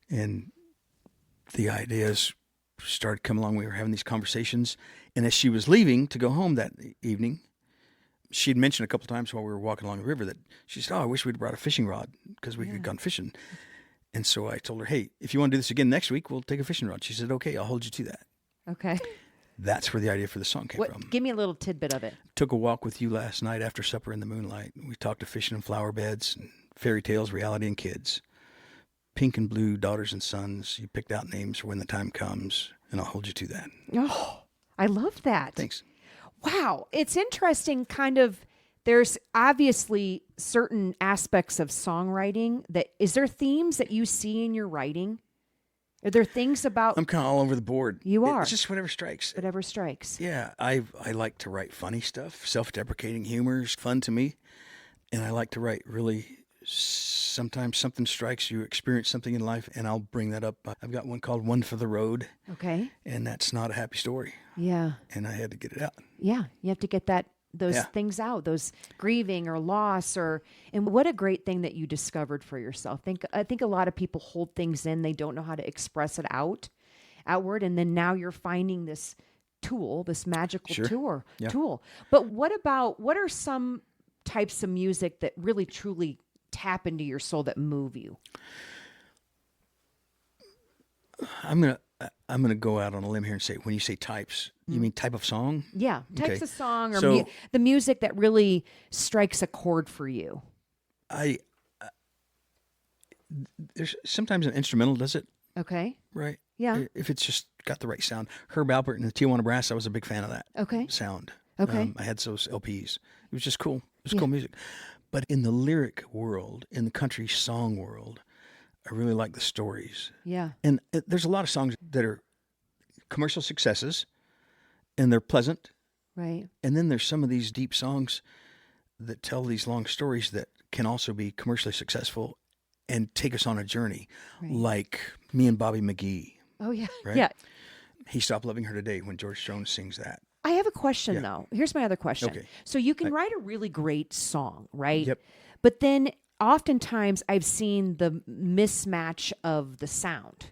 and the ideas started coming along. We were having these conversations, and as she was leaving to go home that evening, she'd mentioned a couple of times while we were walking along the river that she said, "Oh, I wish we'd brought a fishing rod because we had gone fishing." And so I told her, "Hey, if you want to do this again next week, we'll take a fishing rod." She said, "Okay, I'll hold you to that." Okay. That's where the idea for the song came from. Give me a little tidbit of it. Took a walk with you last night after supper in the moonlight. We talked to fishing and flower beds, and fairy tales, reality, and kids. Pink and blue, daughters and sons. You picked out names for when the time comes, and I'll hold you to that. Oh, I love that. Thanks. Wow. It's interesting, kind of. There's obviously certain aspects of songwriting is there themes that you see in your writing? Are there things about... I'm kind of all over the board. You are. It's just whatever strikes. Whatever strikes. Yeah, I like to write funny stuff. Self-deprecating humor is fun to me. And I like to write really... Sometimes something strikes you, experience something in life, and I'll bring that up. I've got one called One for the Road. Okay. And that's not a happy story. Yeah. And I had to get it out. Yeah. You have to get those things out, those grieving or loss, and what a great thing that you discovered for yourself. I think a lot of people hold things in. They don't know how to express it outward. And then now you're finding this tool, this magical tool. But what are some types of music that really truly tap into your soul, that move you? I'm gonna go out on a limb here and say, when you say types, you mean type of song? Yeah, types Okay. of song, or So- the music that really strikes a chord for you. There's sometimes an instrumental does it, Okay. right? Yeah. If it's just got the right sound. Herb Alpert and the Tijuana Brass, I was a big fan of that Okay. sound. Okay. I had those LPs. It was just cool. It was cool music. But in the lyric world, in the country song world, I really like the stories. Yeah. And there's a lot of songs that are commercial successes, and they're pleasant. Right. And then there's some of these deep songs that tell these long stories that can also be commercially successful and take us on a journey, like Me and Bobby McGee. Oh, yeah. Right? Yeah. He Stopped Loving Her Today when George Jones sings that. I have a question, though. Here's my other question. Okay. So you can write a really great song, right? Yep. But then oftentimes I've seen the mismatch of the sound.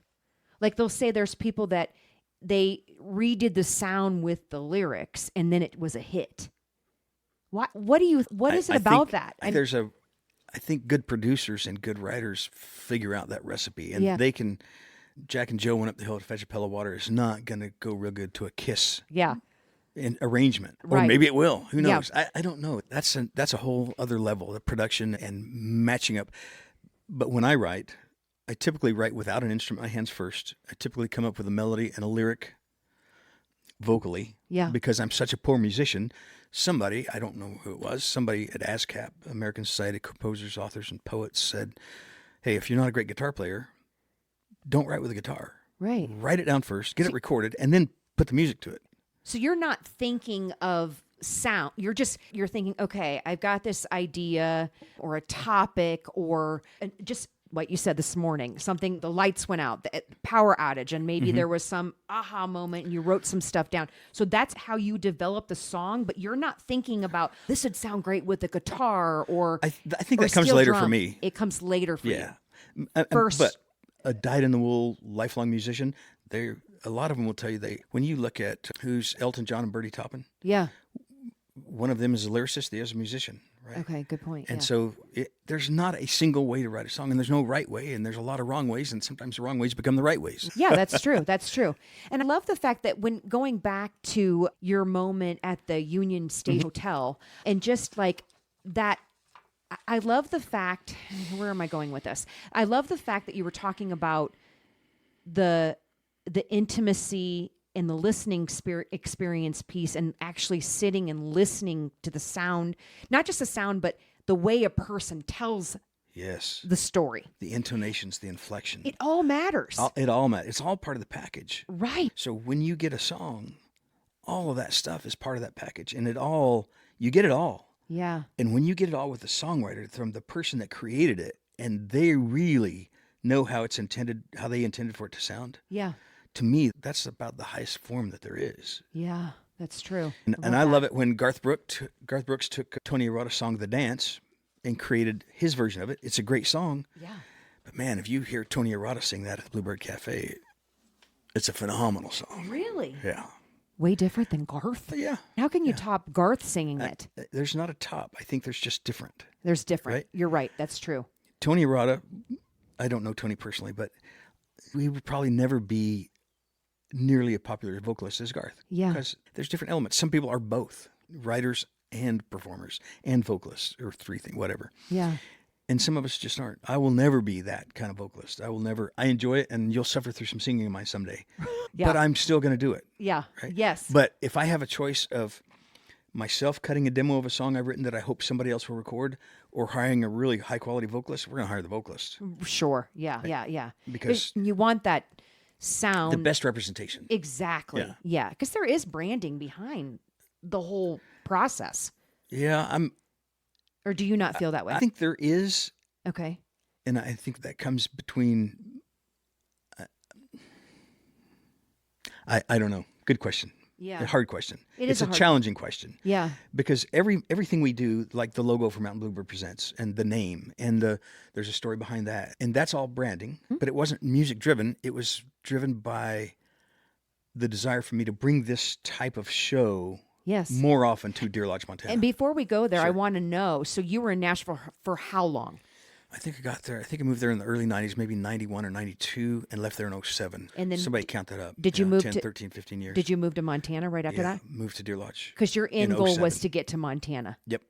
Like they'll say there's people that they redid the sound with the lyrics and then it was a hit. What is it about that? I think good producers and good writers figure out that recipe, and they can. Jack and Joe Went Up the Hill to Fetch a Pail of Water is not going to go real good to a Kiss arrangement, or maybe it will. Who knows? Yeah. I don't know. That's a whole other level, the production and matching up. But when I write, I typically write without an instrument, my hands first. I typically come up with a melody and a lyric vocally, because I'm such a poor musician. Somebody, I don't know who it was, somebody at ASCAP, American Society of Composers, Authors, and Poets, said, "Hey, if you're not a great guitar player, don't write with a guitar. Right. Write it down first, get it recorded, and then put the music to it." So you're not thinking of sound. You're thinking, okay, I've got this idea or a topic or just what you said this morning, something, the lights went out, the power outage, and maybe there was some aha moment and you wrote some stuff down. So that's how you develop the song, but you're not thinking about this would sound great with a guitar or I think that comes later for me. It comes later for you. First. But a dyed-in-the-wool lifelong musician, a lot of them will tell you when you look at who's Elton John and Bertie Taupin, one of them is a lyricist, the other is a musician, right? Okay, good point. And so there's not a single way to write a song, and there's no right way, and there's a lot of wrong ways, and sometimes the wrong ways become the right ways. Yeah, that's true. That's true. And I love the fact that when going back to your moment at the Union Station Hotel, and just like that, I love the fact, where am I going with this? I love the fact that you were talking about the intimacy and the listening experience piece, and actually sitting and listening to the sound, not just the sound, but the way a person tells Yes. the story. The intonations, the inflection. It all matters. It all matters. It's all part of the package. Right. So when you get a song, all of that stuff is part of that package, and you get it all. Yeah. And when you get it all with the songwriter, from the person that created it, and they really know how they intended for it to sound. Yeah. To me, that's about the highest form that there is. Yeah. That's true. And I love it when Garth Brooks took Tony Arata's song "The Dance" and created his version of it. It's a great song. Yeah. But man, if you hear Tony Arata sing that at the Bluebird Cafe, it's a phenomenal song. Really? Yeah. Way different than Garth. Yeah. How can you top Garth singing it? There's not a top. I think there's just different. There's different. Right? You're right. That's true. Tony Arata, I don't know Tony personally, but we would probably never be nearly a popular vocalist as Garth. Yeah. Because there's different elements. Some people are both writers and performers and vocalists, or three things, whatever. Yeah. And some of us just aren't. I will never be that kind of vocalist. I enjoy it, and you'll suffer through some singing of mine someday. Yeah. But I'm still going to do it. Yeah. Right? Yes. But if I have a choice of myself cutting a demo of a song I've written that I hope somebody else will record, or hiring a really high quality vocalist, we're going to hire the vocalist. Sure. Yeah. Yeah. Yeah. Because you want that sound. the best representation. Exactly. Yeah. Yeah. Because there is branding behind the whole process. Yeah, Or do you not feel that way? I think there is, Okay. and I think that comes between. I don't know. Good question. Yeah. A hard question. It It's is a a hard challenging question. Yeah. Because everything we do, like the logo for Mountain Bluebird Presents and the name and there's a story behind that, and that's all branding. But it wasn't music driven. It was driven by the desire for me to bring this type of show Yes. more often to Deer Lodge, Montana. And before we go there, I Sure. want to know. So you were in Nashville for how long? I think I moved there in the early 90s, maybe 91 or 92, and left there in 07. And then somebody count that up. did you move 10, to 13, 15 years. Did you move to Montana right after that? Moved to Deer Lodge. Because your end in goal was 07. to get to Montana. Yep.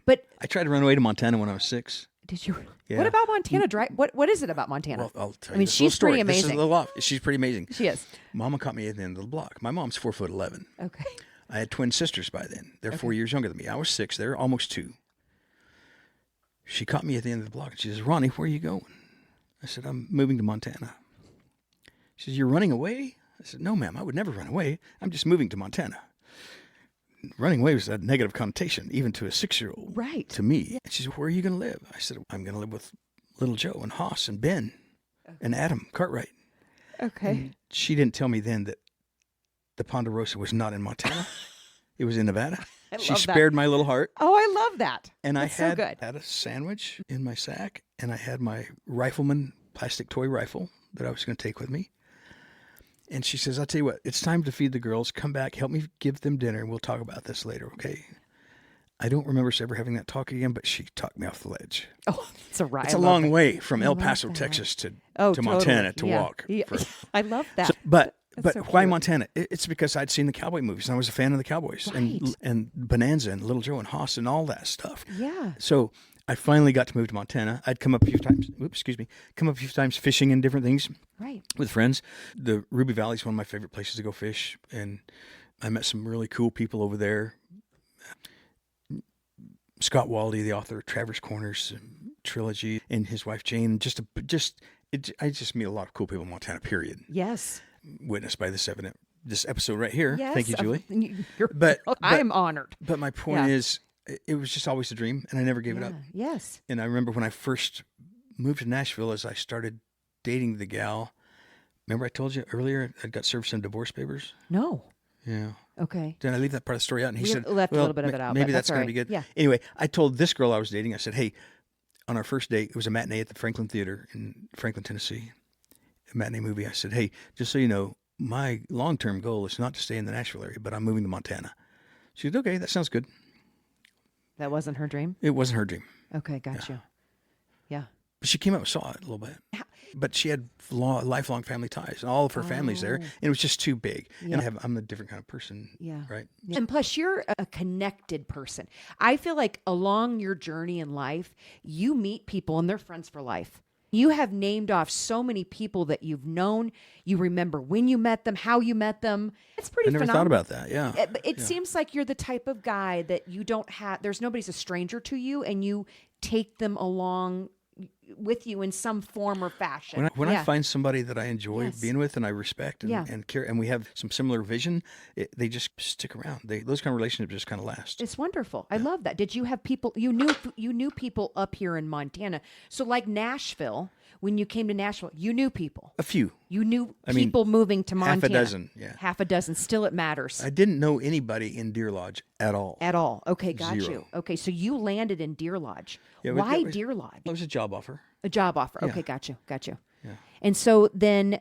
But I tried to run away to Montana when I was 6. did you? Yeah. What about Montana? What is it about Montana? Well, I'll tell I you mean, this little she's story. pretty This is a amazing. little off. She's pretty amazing. She is. Mama caught me at the end of the block. My mom's 4'11". Okay. I had twin sisters by then. They're 4 years younger than me. I was 6. They're almost 2. She caught me at the end of the block, and she says, "Ronnie, where are you going?" I said, "I'm moving to Montana." She says, "You're running away?" I said, "No, ma'am, I would never run away. I'm just moving to Montana." Running away was a negative connotation, even to a 6-year-old. Right. To me. And she said, "Where are you going to live?" I said, "I'm going to live with Little Joe and Hoss and Ben and Adam Cartwright." Okay. She didn't tell me then that the Ponderosa was not in Montana. It was in Nevada. She love that. spared my little heart. Oh, I love that. And That's I so good. had a sandwich in my sack, and I had my rifleman plastic toy rifle that I was going to take with me. And she says, "I'll tell you what, it's time to feed the girls. Come back, help me give them dinner, and we'll talk about this later, okay?" I don't remember us ever having that talk again, but she talked me off the ledge. Oh, it's a ride. It's a long way from El Paso, Texas to Montana to walk. Yeah. for- I love that. But That's so why cute. Montana? It's because I'd seen the cowboy movies, and I was a fan of the Cowboys Right. and Bonanza and Little Joe and Hoss and all that stuff. Yeah. So I finally got to move to Montana. I'd come up a few times. Come up a few times fishing and different things Right. with friends. The Ruby Valley is one of my favorite places to go fish, and I met some really cool people over there. Scott Waldy, the author of Traverse Corners trilogy, and his wife Jane. I just meet a lot of cool people in Montana. Period. Yes. Witnessed by this episode right here. Yes. Thank you, Julie. But I am honored. But my point is, it was just always a dream, and I never gave it Yeah. up. Yes. And I remember when I first moved to Nashville, as I started dating the gal. Remember I told you earlier I got served some divorce papers? No. Yeah. Okay. Did I leave that part of the story out? And he We said, left a little bit of it out, Maybe but that's that's all going to be right. good. Yeah. Anyway, I told this girl I was dating, I said, "Hey, on our first date, it was a matinee at the Franklin Theater in Franklin, Tennessee, a matinee movie. I said, "Hey, just so you know, my long-term goal is not to stay in the Nashville area, but I'm moving to Montana." She said, "Okay, that sounds good." That wasn't her dream? It wasn't her dream. Okay, got you. Yeah. But she came out and saw it a little bit. But she had lifelong family ties, and all of her family's there, and it was just too big. Yeah. And I'm a different kind of person, Yeah. right? And plus, you're a connected person. I feel like along your journey in life, you meet people and they're friends for life. You have named off so many people that you've known. You remember when you met them, how you met them. It's pretty I never phenomenal. thought about that. Yeah. It seems like you're the type of guy that you don't have, nobody's a stranger to you, and you take them along with you in some form or fashion. When I find somebody that I enjoy being with and I respect and, Yeah. and care, and we have some similar vision, they just stick around. Those kind of relationships just kind of last. It's wonderful. I love that. Did you have people you knew people up here in Montana? So like Nashville, when you came to Nashville, you knew people. A few. You knew I mean, people moving to Montana. half a dozen, yeah. Half a dozen. Still, it matters. I didn't know anybody in Deer Lodge at all. At all. Okay, got Zero. you. Okay, so you landed in Deer Lodge. Yeah, Why it was- Deer Lodge? It was a job offer. A job offer. Yeah. Okay, got you. Yeah. And so then,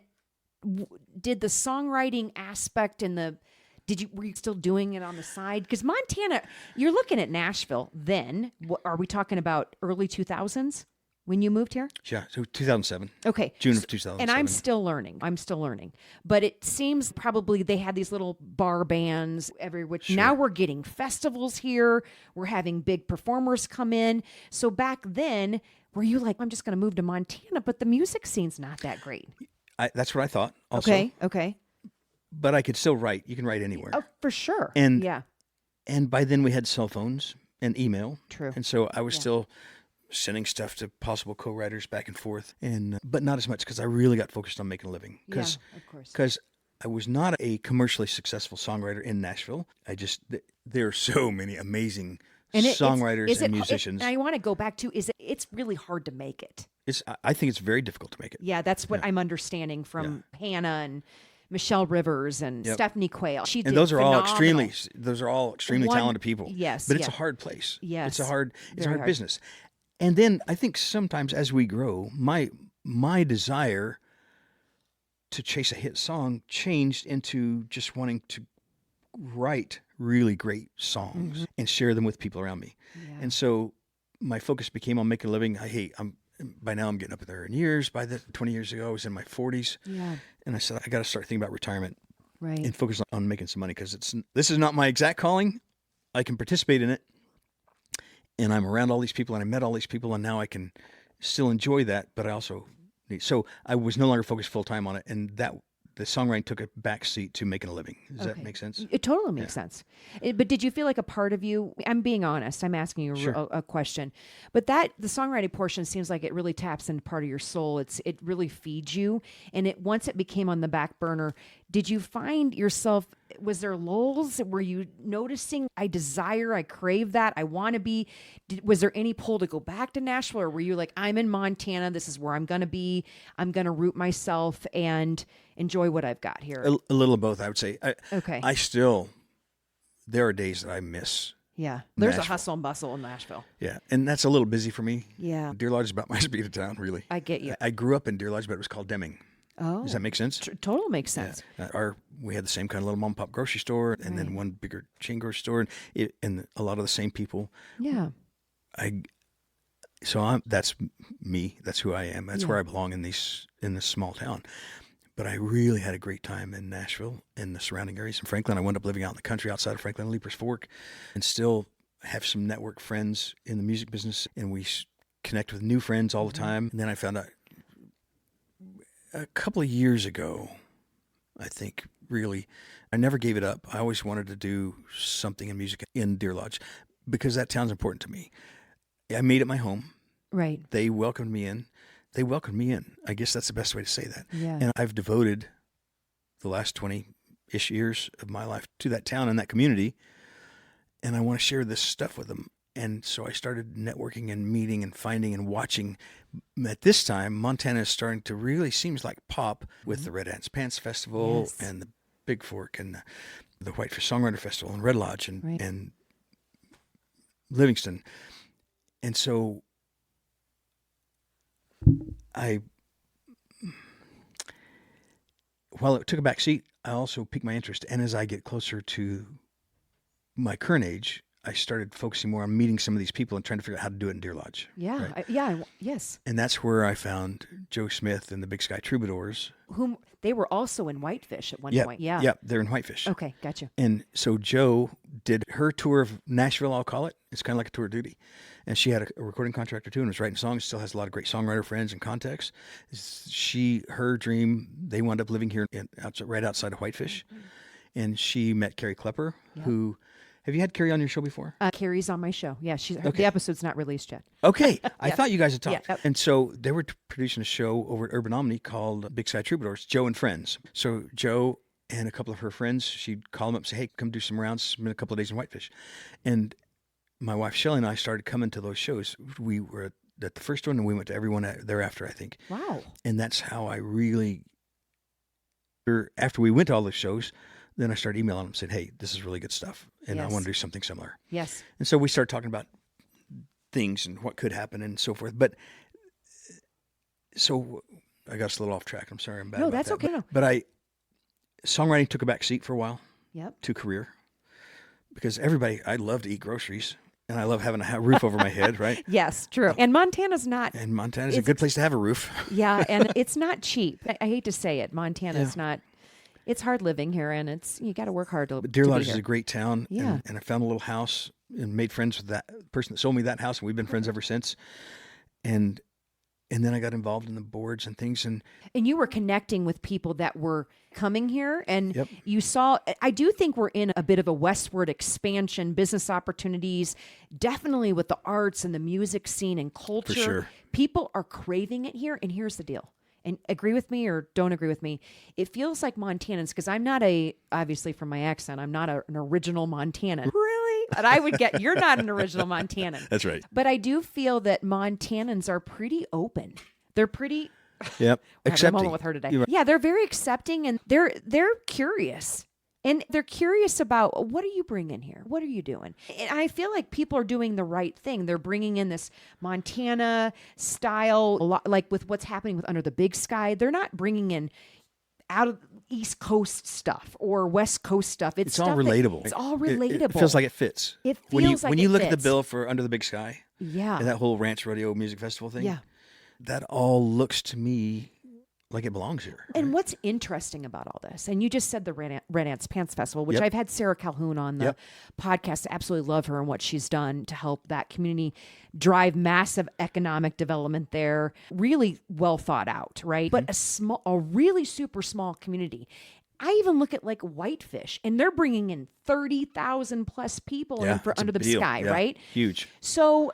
did the songwriting aspect and were you still doing it on the side? Because Montana, you're looking at Nashville then. Are we talking about early 2000s when you moved here? Yeah, so 2007. Okay. June of 2007. And I'm still learning. But it seems probably they had these little bar bands everywhere. Sure. Now we're getting festivals here. We're having big performers come in. So back then, were you like, I'm just going to move to Montana, but the music scene's not that great? That's what I thought also. Okay. But I could still write. You can write anywhere. Oh, for sure. And- yeah, And by then we had cell phones and email. true. And so I was still sending stuff to possible co-writers back and forth, but not as much because I really got focused on making a living. Yeah, of course. Because I was not a commercially successful songwriter in Nashville. There are so many amazing songwriters and musicians. And I want to go back to, it's really hard to make it. I think it's very difficult to make it. Yeah, that's what I'm understanding from Hannah and Michelle Rivers and Stephanie Quayle. And those are all extremely talented people. Yes, but it's a hard place. Yes, it's a hard very hard business. And then I think sometimes as we grow, my desire to chase a hit song changed into just wanting to write really great songs and share them with people around me. Yeah. And so my focus became on making a living. By now I'm getting up there in years. 20 years ago, I was in my 40s. Yeah. And I said, I got to start thinking about retirement Right. and focus on making some money because this is not my exact calling. I can participate in it. And I'm around all these people and I met all these people and now I can still enjoy that, but I also so I was no longer focused full time on it. And the songwriting took a back seat to making a living. Does that make sense? It totally makes sense. But did you feel like a part of you, I'm being honest, I'm asking you Sure. a question, but the songwriting portion seems like it really taps into part of your soul. It really feeds you. And once it became on the back burner, did you find yourself, was there lulls? Were you noticing, I crave that, I want to be, was there any pull to go back to Nashville? Or were you like, I'm in Montana, this is where I'm going to be, I'm going to root myself and enjoy what I've got here? A little of both, I would say. Okay. There are days that I miss. Yeah. There's Nashville. a hustle and bustle in Nashville. Yeah. And that's a little busy for me. Yeah. Deer Lodge is about my speed of town, really. I get you. I grew up in Deer Lodge, but it was called Deming. Oh. Does that make sense? Total makes sense. We had the same kind of little mom and pop grocery store and then one bigger chain grocery store and a lot of the same people. Yeah. That's me. That's who I am. That's where I belong in this small town. But I really had a great time in Nashville and the surrounding areas. In Franklin, I wound up living out in the country outside of Franklin, Leapers Fork, and still have some network friends in the music business. And we connect with new friends all the time. And then I found out a couple of years ago, I think, really, I never gave it up. I always wanted to do something in music in Deer Lodge because that town's important to me. I made it my home. Right. They welcomed me in. I guess that's the best way to say that. Yeah. And I've devoted the last 20-ish years of my life to that town and that community. And I want to share this stuff with them. And so I started networking and meeting and finding and watching. At this time, Montana is starting to really seems like pop with the Red Ants Pants Festival and the Big Fork and the Whitefish Songwriter Festival and Red Lodge and Livingston. And so while it took a back seat, I also piqued my interest. And as I get closer to my current age, I started focusing more on meeting some of these people and trying to figure out how to do it in Deer Lodge. Yeah. right? Yes. And that's where I found Joe Smith and the Big Sky Troubadours. Whom they were also in Whitefish at one point. Yeah. Yeah, they're in Whitefish. Okay, gotcha. And so Joe did her tour of Nashville, I'll call it. It's kind of like a tour of duty. And she had a recording contractor too and was writing songs, still has a lot of great songwriter friends and contacts. Her dream, they wound up living here right outside of Whitefish. Mm-hmm. And she met Carrie Klepper, who, have you had Carrie on your show before? Carrie's on my show. Yeah, the episode's not released yet. Okay. I thought you guys had talked. Yeah. And so they were producing a show over at Urban Omni called Big Sky Troubadours, Joe and Friends. So Joe and a couple of her friends, she'd call them up and say, hey, come do some rounds, spend a couple of days in Whitefish. And my wife, Shelley, and I started coming to those shows. We were at the first one, and we went to everyone thereafter, I think. Wow. And that's how I really, after we went to all those shows, then I started emailing them and said, hey, this is really good stuff, and I want to do something similar. Yes. And so we started talking about things and what could happen and so forth. But so I got us a little off track. I'm sorry. I'm bad about that's that. okay. But songwriting took a back seat for a while. Yep. To career. Because I love to eat groceries. And I love having a roof over my head, right? Yes, true. And Montana's not. And Montana's a good place to have a roof. Yeah, and it's not cheap. I hate to say it. Montana's not. It's hard living here, and you got to work hard to. But Deer to Lodge be is here. a great town. Yeah. And I found a little house and made friends with that person that sold me that house, and we've been friends ever since. And then I got involved in the boards and things, and you were connecting with people that were coming here, and Yep. you saw. I do think we're in a bit of a westward expansion, business opportunities, definitely with the arts and the music scene and culture. For sure. People are craving it here, and here's the deal. And agree with me or don't agree with me. It feels like Montanans, because I'm not obviously from my accent, I'm not an original Montanan. Really? But I would get, you're not an original Montanan. That's right. But I do feel that Montanans are pretty open. They're pretty, Yep. we're having a Accepting. moment with her today. You're right. Yeah, they're very accepting, and they're curious. And they're curious about, what are you bringing here? What are you doing? And I feel like people are doing the right thing. They're bringing in this Montana style, a lot, like with what's happening with Under the Big Sky. They're not bringing in out of East Coast stuff or West Coast stuff. It's all stuff relatable. It's all relatable. It feels like it fits. It when feels like when it you look at the fits. bill for Under the Big Sky, Yeah. and that whole Ranch Rodeo Music Festival thing, Yeah. that all looks to me like it belongs here. And right? what's interesting about all this, and you just said the Red Ants Pants Festival, which Yep. I've had Sarah Calhoun on the Yep. podcast. I absolutely love her and what she's done to help that community drive massive economic development there. Really well thought out, right? But a really super small community. I even look at like Whitefish, and they're bringing in 30,000 plus people in for it's a Under the deal. Sky, Yeah, right? Huge. So,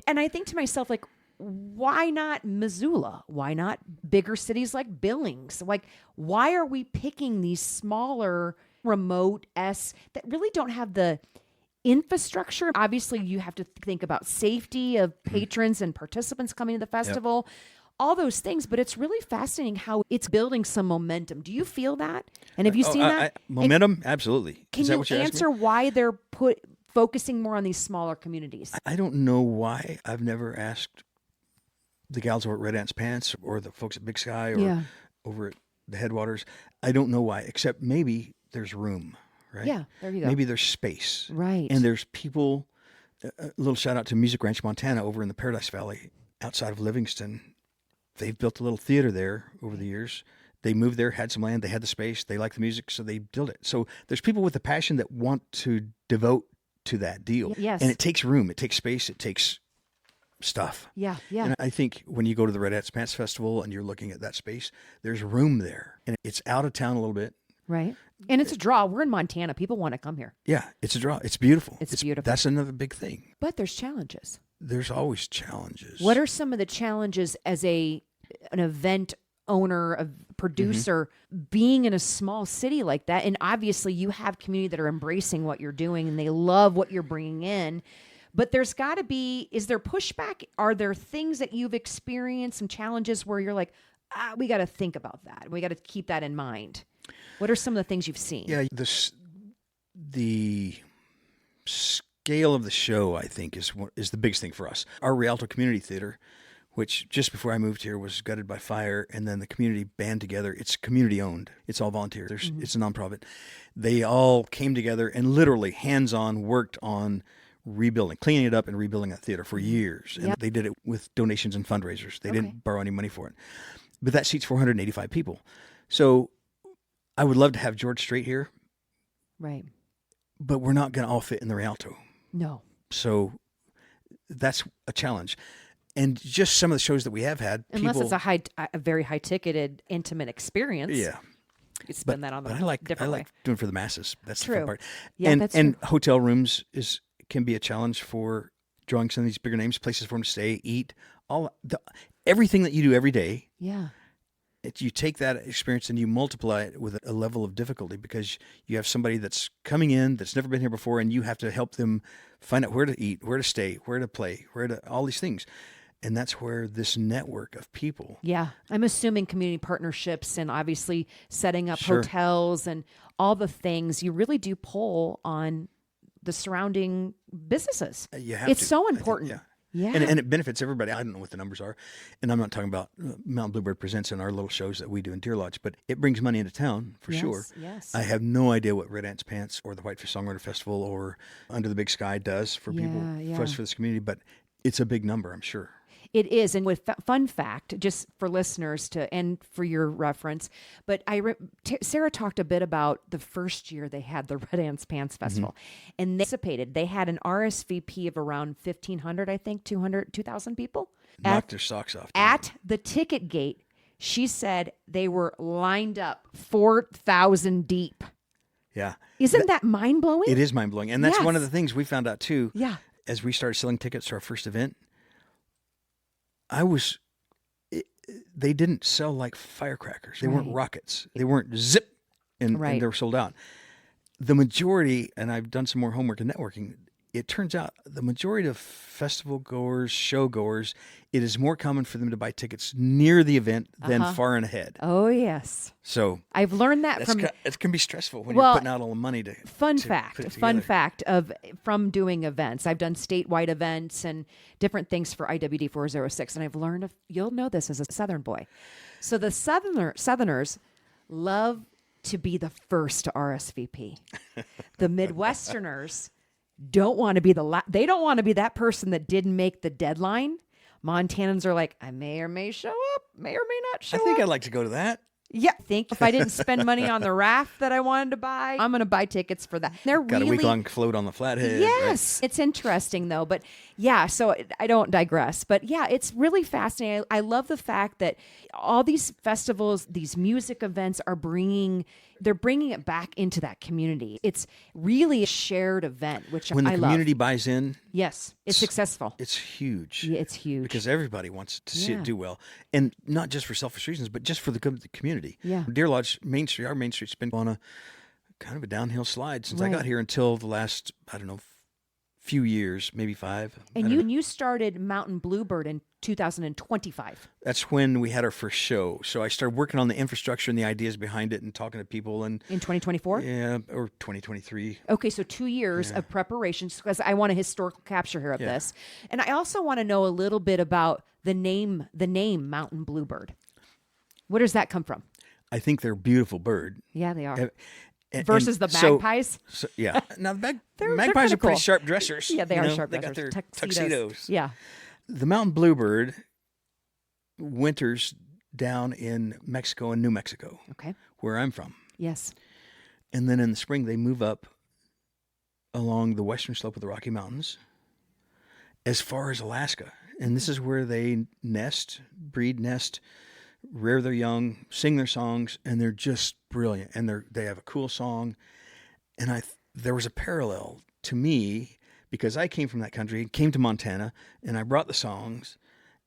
and I think to myself, like, why not Missoula? Why not bigger cities like Billings? Like, why are we picking these smaller, remote that really don't have the infrastructure? Obviously, you have to think about safety of patrons and participants coming to the festival, all those things. But it's really fascinating how it's building some momentum. Do you feel that? And have you seen that? Momentum? Absolutely. Can Is that you what you're asking me? answer why they're focusing more on these smaller communities? I don't know why. I've never asked the gals over at Red Ants Pants or the folks at Big Sky or over at the Headwaters. I don't know why, except maybe there's room, right? Yeah, there you go. Maybe there's space. Right. And there's people, a little shout out to Music Ranch, Montana, over in the Paradise Valley outside of Livingston. They've built a little theater there over the years. They moved there, had some land, they had the space, they like the music, so they built it. So there's people with a passion that want to devote to that deal. Yes. And it takes room, it takes space, it takes stuff. Yeah. And I think when you go to the Red Ants Pants Festival and you're looking at that space, there's room there. And it's out of town a little bit. Right. And it's a draw. We're in Montana. People want to come here. Yeah, it's a draw. It's beautiful. It's beautiful. That's another big thing. But there's challenges. There's always challenges. What are some of the challenges as an event owner, a producer, being in a small city like that? And obviously you have community that are embracing what you're doing and they love what you're bringing in. But there's got to be, is there pushback? Are there things that you've experienced, some challenges where you're like, we got to think about that. We got to keep that in mind. What are some of the things you've seen? Yeah, the scale of the show, I think, is the biggest thing for us. Our Rialto Community Theater, which just before I moved here was gutted by fire, and then the community band together. It's community owned. It's all volunteer. It's a nonprofit. They all came together and literally hands-on worked on rebuilding, cleaning it up and rebuilding that theater for years. And they did it with donations and fundraisers. They didn't borrow any money for it. But that seats 485 people. So I would love to have George Strait here. Right. But we're not going to all fit in the Rialto. No. So that's a challenge. And just some of the shows that we have had, unless it's a very high ticketed, intimate experience. Yeah. You spend that on the but I like different way. doing for the masses. That's True. the fun part. Yeah, and that's and true. hotel rooms can be a challenge for drawing some of these bigger names, places for them to stay, eat, everything that you do every day. Yeah. You take that experience and you multiply it with a level of difficulty, because you have somebody that's coming in that's never been here before, and you have to help them find out where to eat, where to stay, where to play, all these things. And that's where this network of people. Yeah. I'm assuming community partnerships and obviously setting up hotels and all the things, you really do pull on the surrounding businesses. You have it's to. so important. Yeah. And it benefits everybody. I don't know what the numbers are. And I'm not talking about Mountain Bluebird Presents and our little shows that we do in Deer Lodge, but it brings money into town for sure. Yes. I have no idea what Red Ants Pants or the Whitefish Songwriter Festival or Under the Big Sky does for people, for us, for this community, but it's a big number, I'm sure. It is. And with fun fact, just for listeners and for your reference, but Sarah talked a bit about the first year they had the Red Ants Pants Festival, and they had an RSVP of around 1,500, I think, 2,000 people. Knocked their socks off. At the ticket gate, she said they were lined up 4,000 deep. Yeah. Isn't that mind-blowing? It is mind-blowing. And that's one of the things we found out, too. Yeah. As we started selling tickets to our first event, they didn't sell like firecrackers. They weren't rockets. They weren't zip and they were sold out. The majority, and I've done some more homework in networking, it turns out the majority of festival goers, show goers, it is more common for them to buy tickets near the event than far and ahead. Oh, yes. So I've learned that it can be stressful when you're putting out all the money to fun put it together. fact from doing events. I've done statewide events and different things for IWD406, and I've learned you'll know this as a Southern boy. So the Southerners love to be the first to RSVP. The Midwesterners don't want to be they don't want to be that person that didn't make the deadline. Montanans are like, I may or may show up, may or may not show up. I think I'd like to go to that. Yeah, I think if I didn't spend money on the raft that I wanted to buy, I'm going to buy tickets for that. They're Got a week-long float on the Flathead. Yes. Right? It's interesting, though. But yeah, so I don't digress. But yeah, it's really fascinating. I love the fact that all these festivals, these music events they're bringing it back into that community. It's really a shared event, which I love. When the community buys in. Yes, it's successful. It's huge. Yeah, it's huge. Because everybody wants to see it do well. And not just for selfish reasons, but just for the community. Yeah. Deer Lodge, our Main Street's been on a kind of a downhill slide since I got here until the last, few years, maybe 5. And you started Mountain Bluebird in 2025. That's when we had our first show. So I started working on the infrastructure and the ideas behind it and talking to people. And in 2024? Yeah, or 2023. Okay, so 2 years of preparations, because I want a historical capture here of this. And I also want to know a little bit about the name Mountain Bluebird. Where does that come from? I think they're a beautiful bird. Yeah, they are. Versus the magpies? So, yeah. Now, the they're magpies are pretty cool. sharp dressers. Yeah, they are sharp they dressers. got their tuxedos. Yeah. The Mountain Bluebird winters down in Mexico and New Mexico, where I'm from. Yes. And then in the spring, they move up along the western slope of the Rocky Mountains as far as Alaska. And this is where they breed, rear their young, sing their songs, and they're just brilliant. And they have a cool song. And there was a parallel to me because I came from that country, came to Montana, and I brought the songs,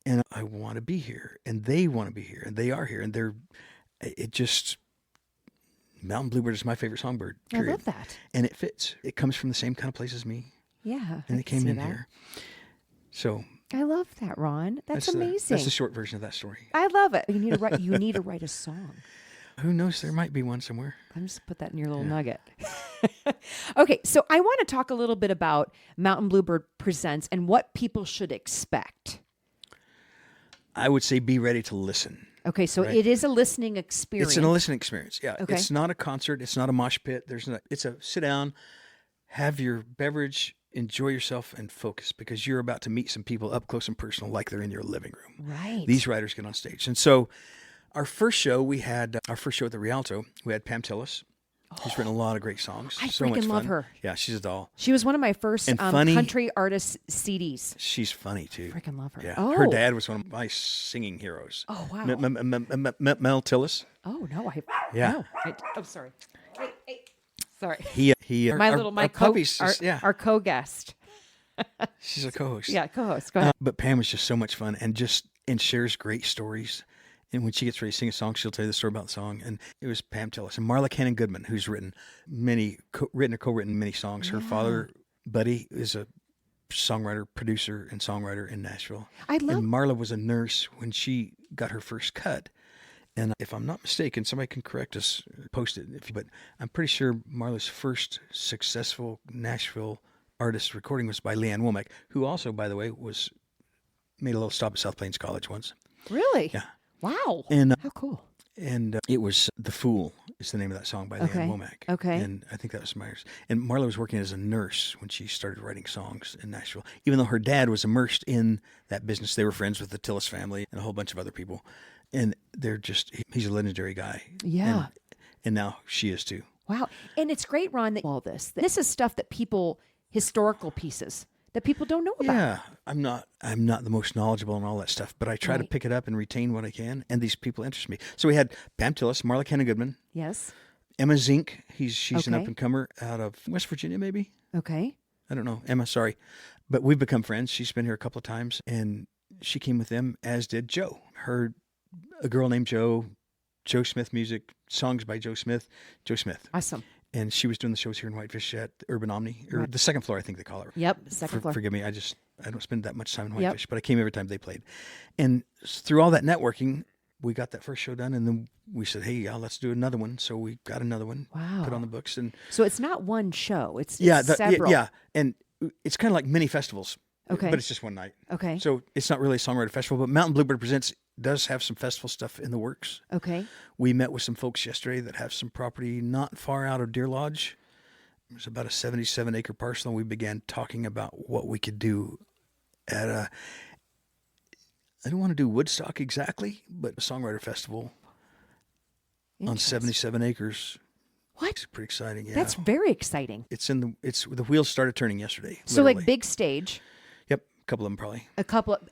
and I want to be here, and they want to be here, and they are here, and Mountain Bluebird is my favorite songbird, period. I love that. And it fits. It comes from the same kind of place as me. Yeah. And it came in here. So I love that, Ron. That's amazing. That's the short version of that story. I love it. You need to write a song. Who knows? There might be one somewhere. I'm just put that in your little nugget. Okay, so I want to talk a little bit about Mountain Bluebird Presents and what people should expect. I would say be ready to listen. Okay, so Right. it is a listening experience. It's a listening experience. Yeah. Okay. It's not a concert. It's not a mosh pit. It's a sit down, have your beverage, enjoy yourself, and focus, because you're about to meet some people up close and personal like they're in your living room. Right. These writers get on stage. And so our first show at the Rialto, we had Pam Tillis, who's written a lot of great songs. I so much freaking love fun. her. Yeah, she's a doll. She was one of my first And funny. country artist CDs. She's funny too. Freaking love her. Yeah. Oh. Her dad was one of my singing heroes. Oh, wow. Mel Tillis. Oh, no. Yeah. No. I'm sorry. Hey. Sorry. He My puppies. our co-guest. She's a co-host. Yeah, co-host. Go ahead. But Pam was just so much fun and shares great stories. And when she gets ready to sing a song, she'll tell you the story about the song. And it was Pam Tillis and Marla Cannon Goodman, who's written or co-written many songs. Her father, Buddy, is a songwriter, producer, and songwriter in Nashville. And Marla was a nurse when she got her first cut. And if I'm not mistaken, somebody can correct us, post it. But I'm pretty sure Marla's first successful Nashville artist recording was by Leanne Womack, who also, by the way, made a little stop at South Plains College once. Really? Yeah. Wow. And how cool. And it was The Fool is the name of that song by Leanne Womack. Okay. And I think that was Myers. And Marla was working as a nurse when she started writing songs in Nashville. Even though her dad was immersed in that business, they were friends with the Tillis family and a whole bunch of other people. And he's a legendary guy. Yeah. And now she is too. Wow. And it's great, Ron, that all this is stuff that historical pieces that people don't know about. Yeah. I'm not the most knowledgeable on all that stuff, but I try to pick it up and retain what I can. And these people interest me. So we had Pam Tillis, Marla Cannon Goodman. Yes. Emma Zink. She's an up-and-comer out of West Virginia, maybe. Okay. I don't know. Emma, sorry. But we've become friends. She's been here a couple of times, and she came with them, as did Joe. A girl named Joe Smith Music, songs by Joe Smith. Awesome. And she was doing the shows here in Whitefish at Urban Omni, or the second floor, I think they call it. Yep, second floor. Forgive me, I don't spend that much time in Whitefish, but I came every time they played. And through all that networking, we got that first show done, and then we said, hey, let's do another one. So we got another one put on the books. And so it's not one show, it's several. Yeah, and it's kind of like mini festivals. Okay. But it's just one night. Okay. So it's not really a songwriter festival, but Mountain Bluebird Presents does have some festival stuff in the works. Okay. We met with some folks yesterday that have some property not far out of Deer Lodge. It was about a 77-acre parcel, and we began talking about what we could do at I don't want to do Woodstock exactly, but a songwriter festival on 77 acres. What? It's pretty exciting. Yeah. That's very exciting. The wheels started turning yesterday. So literally. like big stage. Yep. A couple of them probably.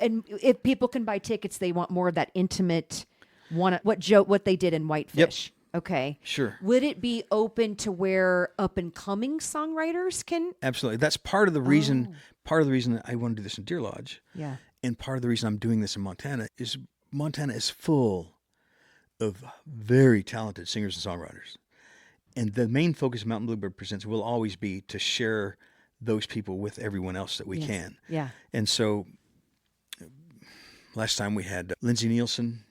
And if people can buy tickets, they want more of that intimate what they did in Whitefish. Yep. Okay. Sure. Would it be open to where up and coming songwriters can? Absolutely. That's part of the reason. Part of the reason that I want to do this in Deer Lodge. Yeah. And part of the reason I'm doing this in Montana is full of very talented singers and songwriters. And the main focus of Mountain Bluebird Presents will always be to share those people with everyone else that we can. Yeah. And so last time we had Lindsay Nielsen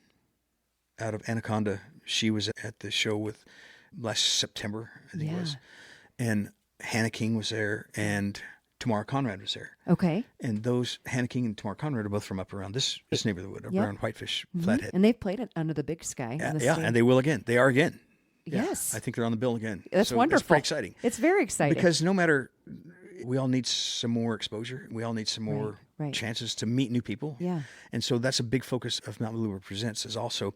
out of Anaconda. She was at the show last September, I think it was. And Hannah King was there, and Tamara Conrad was there. Okay. And those Hannah King and Tamara Conrad are both from up around this neighborhood, up around Whitefish, Flathead. And they've played it under the big sky. Yeah, and they will again. They are again. Yeah, yes. I think they're on the bill again. That's wonderful. It's pretty exciting. It's very exciting. Because we all need some more exposure. We all need some more chances to meet new people. Yeah. And so that's a big focus of Mountain Bluebird Presents is also,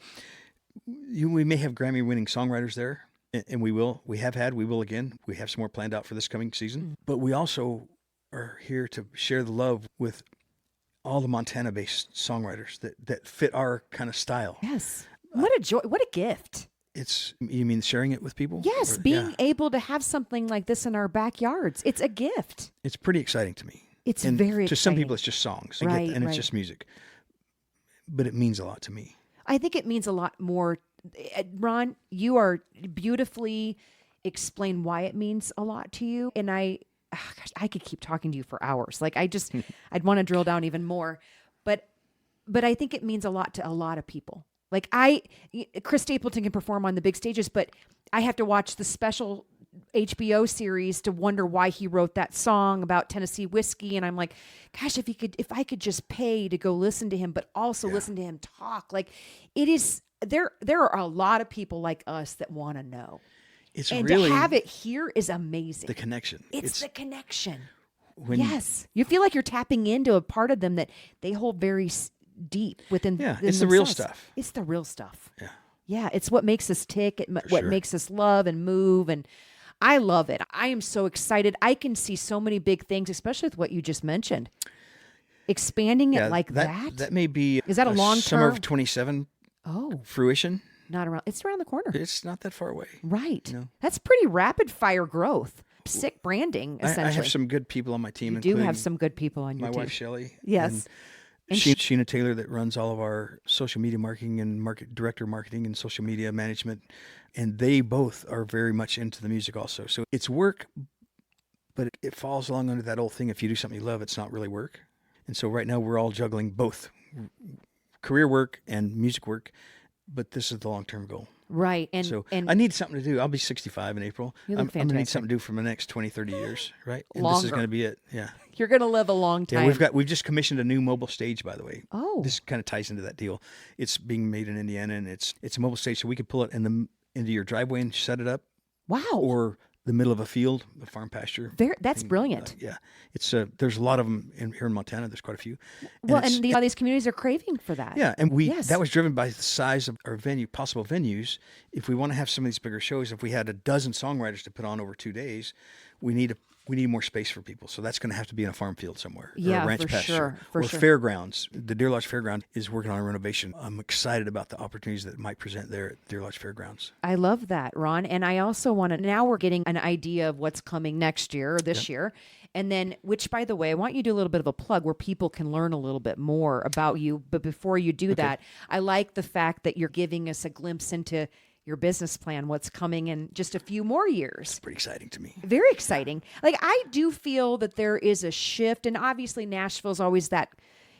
we may have Grammy-winning songwriters there, and we will. We have had, we will again. We have some more planned out for this coming season. Mm-hmm. But we also are here to share the love with all the Montana-based songwriters that fit our kind of style. Yes. What a joy. What a gift. You mean sharing it with people? Yes, being able to have something like this in our backyards. It's a gift. It's pretty exciting to me. It's very exciting. To some people, it's just songs. And it's just music. But it means a lot to me. I think it means a lot more. Ron, you are beautifully explain why it means a lot to you. And I could keep talking to you for hours. Like I'd want to drill down even more. But I think it means a lot to a lot of people. Like Chris Stapleton can perform on the big stages, but I have to watch the special HBO series to wonder why he wrote that song about Tennessee whiskey. And I'm like, gosh, if I could just pay to go listen to him, but also listen to him talk. Like, it is, there are a lot of people like us that want to know. It's and really, to have it here is amazing. the connection. It's the connection. When, You feel like you're tapping into a part of them that they hold very deep within. Yeah, within it's the real themselves. stuff. It's the real stuff. Yeah. Yeah, it's what makes us tick. What sure. makes us love and move. And I love it. I am so excited. I can see so many big things, especially with what you just mentioned. Expanding it like that. That may be Is that a long summer term? of 27 Oh, fruition. not around. It's around the corner. It's not that far away. Right. No. That's pretty rapid fire growth. Sick branding, essentially. I have some good people on my team. You do including have some good people on your my team. wife, Shelley. Yes. And Sheena Taylor, that runs all of our social media marketing and director of marketing and social media management. And they both are very much into the music also. So it's work, but it falls along under that old thing. If you do something you love, it's not really work. And so right now we're all juggling both career work and music work, but this is the long-term goal. Right. So And I need something to do. I'll be 65 in April. You look I'm going to need fantastic. something to do for the next 20, 30 years, right? And this Longer. is going to be it. Yeah. you're going to live a long time. Yeah, we've just commissioned a new mobile stage, by the way. Oh. This kind of ties into that deal. It's being made in Indiana, and it's a mobile stage, so we could pull it into your driveway and set it up, Wow. or the middle of a field, a farm pasture. That's brilliant. Yeah, it's there's a lot of them here in Montana. There's quite a few. Well, it's- and these communities are craving for that. yeah, and Yes. that was driven by the size of our possible venues. If we want to have some of these bigger shows, if we had a dozen songwriters to put on over 2 days, we need more space for people. So that's going to have to be in a farm field somewhere, or Yeah, a ranch for pasture, sure, for or sure. fairgrounds. The Deer Lodge Fairground is working on a renovation. I'm excited about the opportunities that might present there at Deer Lodge Fairgrounds. I love that, Ron. And I also want to, now we're getting an idea of what's coming next year or this year. And then, which, by the way, I want you to do a little bit of a plug where people can learn a little bit more about you. But before you do that, I like the fact that you're giving us a glimpse into your business plan, what's coming in just a few more years. Pretty exciting to me. Very exciting. Like, I do feel that there is a shift, and obviously Nashville's always that.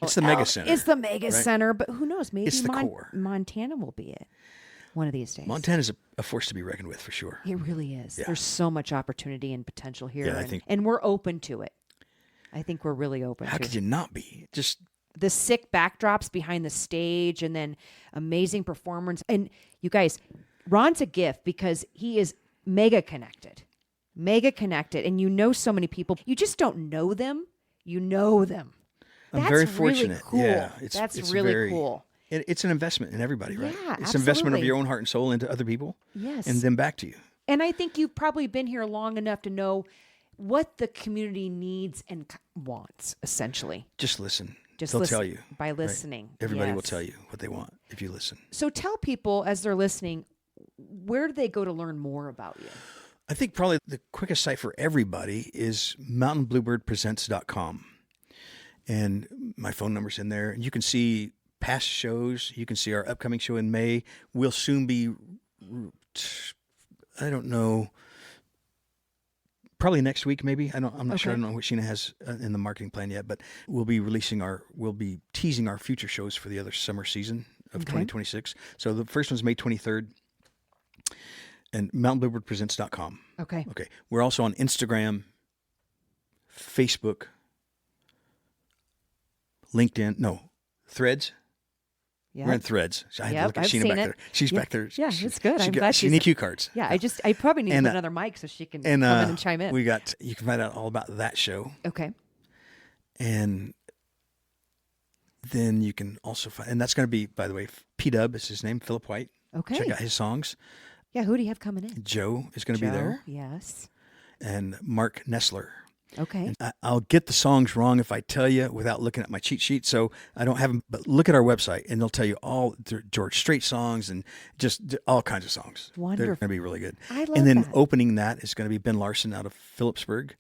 It's the mega center. It's the mega right? center, but who knows? Maybe It's the core. Montana will be it one of these days. Montana's a force to be reckoned with, for sure. It really is. Yeah. There's so much opportunity and potential here, Yeah, I think- and we're open to it. I think we're really open How to could it. you not be? Just The sick backdrops behind the stage, and then amazing performance. And you guys, Ron's a gift because he is mega connected, and you know so many people. You just don't know them. You know them. I'm That's very really fortunate. cool. Yeah, That's really cool. It's an investment in everybody, right? Yeah, it's an investment of absolutely. your own heart and soul into other people, Yes. and then back to you. And I think you've probably been here long enough to know what the community needs and wants, essentially. Just listen. Just They'll listen tell you. by right? listening. Everybody will Yes. tell you what they want if you listen. So tell people as they're listening, where do they go to learn more about you? I think probably the quickest site for everybody is mountainbluebirdpresents.com. And my phone number's in there. And you can see past shows. You can see our upcoming show in May. We'll soon be, I don't know, probably next week maybe. I'm not sure. I don't know what Sheena has in the marketing plan yet, but we'll be teasing our future shows for the other summer season of 2026. So the first one's May 23rd. And mountainbluebirdpresents.com. Okay. Okay. We're also on Instagram, Facebook, LinkedIn, Threads. Yeah. We're in Threads. I had to look at I've Sheena seen back it. there. She's Yeah. back there. Yeah, it's good. I'm She glad she's- needs cue cards. Yeah, I probably need to And, put another mic so she can come And in and chime in. you can find out all about that show. Okay. And then you can also find, and that's going to be, by the way, P-Dub is his name, Philip White. Okay. Check out his songs. Yeah, who do you have coming in? Joe is going to be there. Yes. And Mark Nessler. Okay. I'll get the songs wrong if I tell you without looking at my cheat sheet, so I don't have them. But look at our website, and they'll tell you all the George Strait songs and just all kinds of songs. Wonderful. They're going to be really good. I love And then that. opening that is going to be Ben Larson out of Phillipsburg.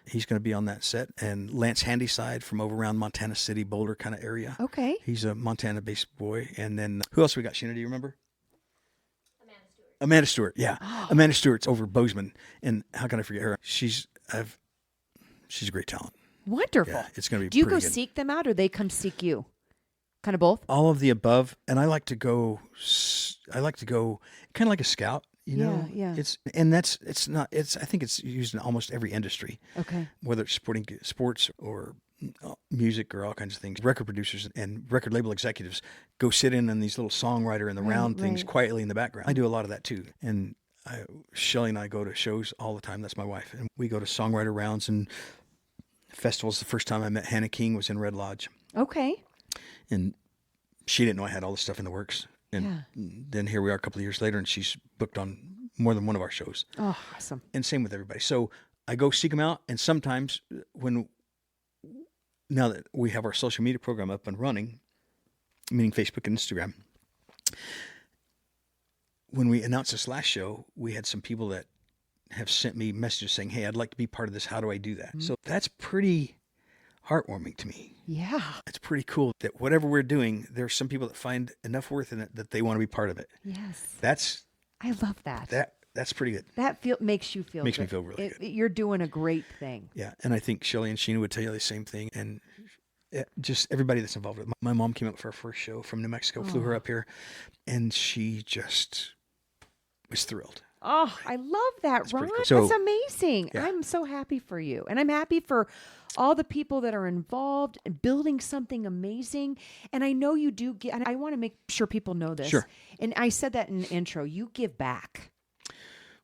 He's going to be on that set, and Lance Handyside from over around Montana City, Boulder kind of area. Okay. He's a Montana-based boy. And then who else we got? Sheena, do you remember? Amanda Stewart, yeah. Amanda Stewart's over Bozeman, and how can I forget her? She's a great talent. Wonderful. Yeah, it's going to be Do you pretty go good. seek them out or they come seek you? Kind of both? All of the above, and I like to go kind of like a scout. You know, Yeah. I think it's used in almost every industry. Okay. Whether it's supporting sports or music or all kinds of things. Record producers and record label executives go sit in on these little Songwriter and the round things quietly in the background. I do a lot of that too. And Shelly and I go to shows all the time. That's my wife. And we go to Songwriter rounds and festivals. The first time I met Hannah King was in Red Lodge. Okay. And she didn't know I had all this stuff in the works. And then here we are a couple of years later, and she's booked on more than one of our shows. Oh, awesome. And same with everybody. So I go seek them out. And sometimes now that we have our social media program up and running, meaning Facebook and Instagram, when we announced this last show, we had some people that have sent me messages saying, hey, I'd like to be part of this. How do I do that? Mm-hmm. So that's pretty heartwarming to me. Yeah. It's pretty cool that whatever we're doing, there's some people that find enough worth in it that they want to be part of it. Yes. I love that. That's pretty good. That makes you feel Makes good. me feel really good. You're doing a great thing. Yeah. And I think Shelly and Sheena would tell you the same thing. And just everybody that's involved with it. My mom came up for our first show from New Mexico, flew her up here, and she just was thrilled. Oh, I love that, Ron. Cool. So, that's amazing. Yeah. I'm so happy for you. And I'm happy for all the people that are involved in building something amazing. And I know you do and I want to make sure people know this. Sure. And I said that in the intro. You give back.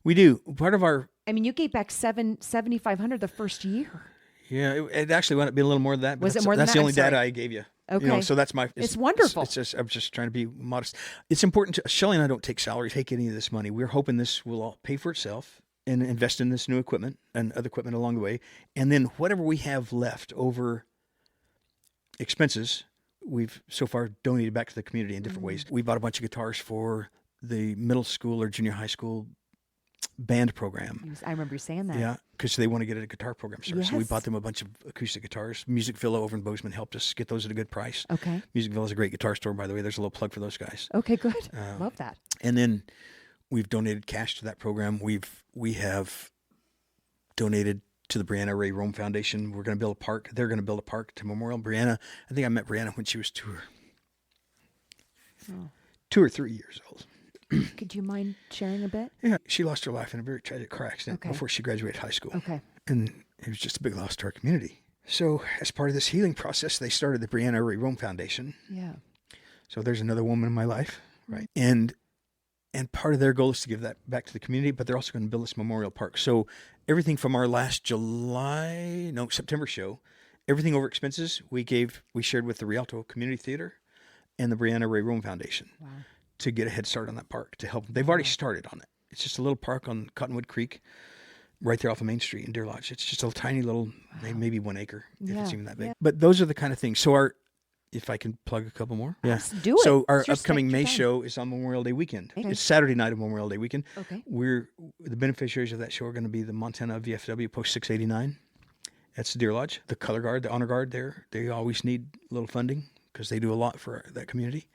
We do. Part of our... I mean, you gave back $7,500 the first year. Yeah, it actually wound up being a little more than that. But Was it more than that? That's the only data I gave you. Okay. You know, so that's it's wonderful. I'm just trying to be modest. It's important to... Shelly and I don't take salaries, take any of this money. We're hoping this will all pay for itself and invest in this new equipment and other equipment along the way. And then whatever we have left over expenses, we've so far donated back to the community in different ways. We bought a bunch of guitars for the middle school or junior high school band program. I remember you saying that. Yeah, because they want to get a guitar program started. So we Yes. bought them a bunch of acoustic guitars. Music Villa over in Bozeman helped us get those at a good price. Okay. Music Villa is a great guitar store, by the way. There's a little plug for those guys. Okay, good. Love that. And then we've donated cash to that program. We have donated to the Brianna Ray Rome Foundation. We're going to build a park. They're going to build a park to memorial Brianna. I think I met Brianna when she was 2 or 3 years old. Could you mind sharing a bit? Yeah, she lost her life in a very tragic car accident before she graduated high school. Okay. And it was just a big loss to our community. So as part of this healing process, they started the Brianna Ray Rome Foundation. Yeah. So there's another woman in my life, right? And part of their goal is to give that back to the community, but they're also going to build this memorial park. So everything from our last September show, everything over expenses we shared with the Rialto Community Theater and the Brianna Ray Rome Foundation. Wow. To get a head start on that park, to help. They've already started on it. It's just a little park on Cottonwood Creek, right there off of Main Street in Deer Lodge. It's just a tiny little, maybe 1 acre, if it's even that big. Yeah. But those are the kind of things. So if I can plug a couple more. Yeah. Do it. So our upcoming May show is on Memorial Day weekend. Okay. It's Saturday night of Memorial Day weekend. Okay. The beneficiaries of that show are going to be the Montana VFW Post 689. That's Deer Lodge. The Color Guard, the Honor Guard there. They always need a little funding because they do a lot for that community.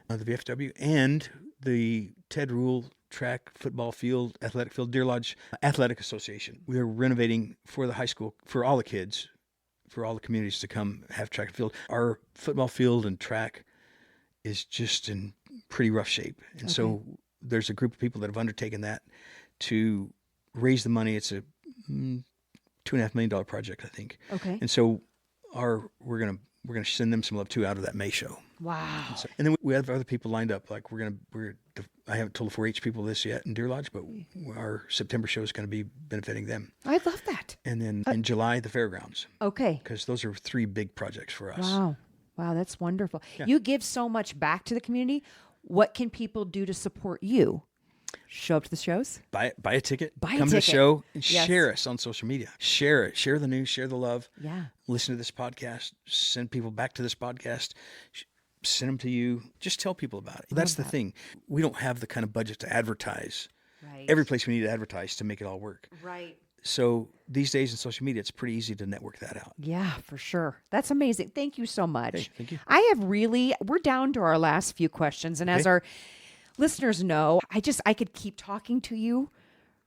The VFW and the Ted Rule track football field, athletic field, Deer Lodge Athletic Association. We are renovating for the high school, for all the kids, for all the communities to come have track and field. Our football field and track is just in pretty rough shape. And so there's a group of people that have undertaken that to raise the money. It's a $2.5 million project, I think. Okay. And so we're gonna send them some love too out of that May show. Wow. And then we have other people lined up. Like I haven't told the 4-H people this yet in Deer Lodge, but our September show is going to be benefiting them. I love that. And then in July, the fairgrounds. Okay. Because those are 3 big projects for us. Wow, that's wonderful. Yeah. You give so much back to the community. What can people do to support you? Show up to the shows? Buy a ticket. Come to the show and Yes. share us on social media. Share it. Share the news. Share the love. Yeah. Listen to this podcast. Send people back to this podcast. Send them to you. Just tell people about it. That's the thing. We don't have the kind of budget to advertise. Right. Every place we need to advertise to make it all work. Right. So these days in social media, it's pretty easy to network that out. Yeah, for sure. That's amazing. Thank you so much. Hey, thank you. We're down to our last few questions. And as our listeners know, I could keep talking to you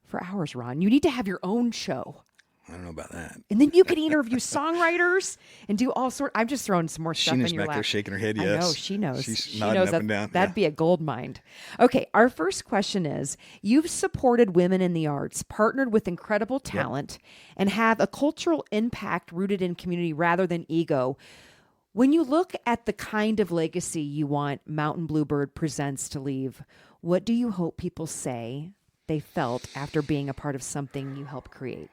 for hours, Ron. You need to have your own show. I don't know about that. And then you could interview songwriters and do all sorts. I'm just throwing some more stuff in Sheena's your back lap. there shaking her head, I yes. know, she knows. She's nodding up and down. That'd be a gold mine. Okay, our first question is, you've supported women in the arts, partnered with incredible talent, and have a cultural impact rooted in community rather than ego. When you look at the kind of legacy you want Mountain Bluebird Presents to leave, what do you hope people say they felt after being a part of something you helped create?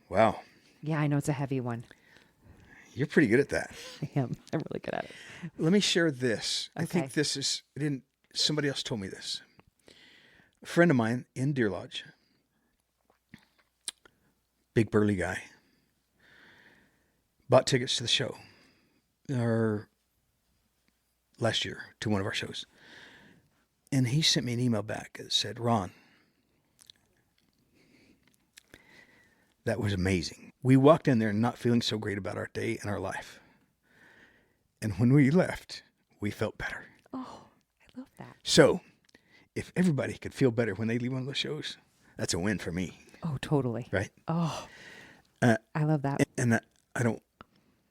Wow. Yeah, I know it's a heavy one. You're pretty good at that. I am. I'm really good at it. Let me share this. I Okay. think this is, somebody else told me this. A friend of mine in Deer Lodge, big burly guy, bought tickets to the show last year to one of our shows. And he sent me an email back that said, Ron, that was amazing. We walked in there not feeling so great about our day and our life. And when we left, we felt better. Oh, I love that. So if everybody could feel better when they leave one of those shows, that's a win for me. Oh, totally. Right? Oh, I love that. And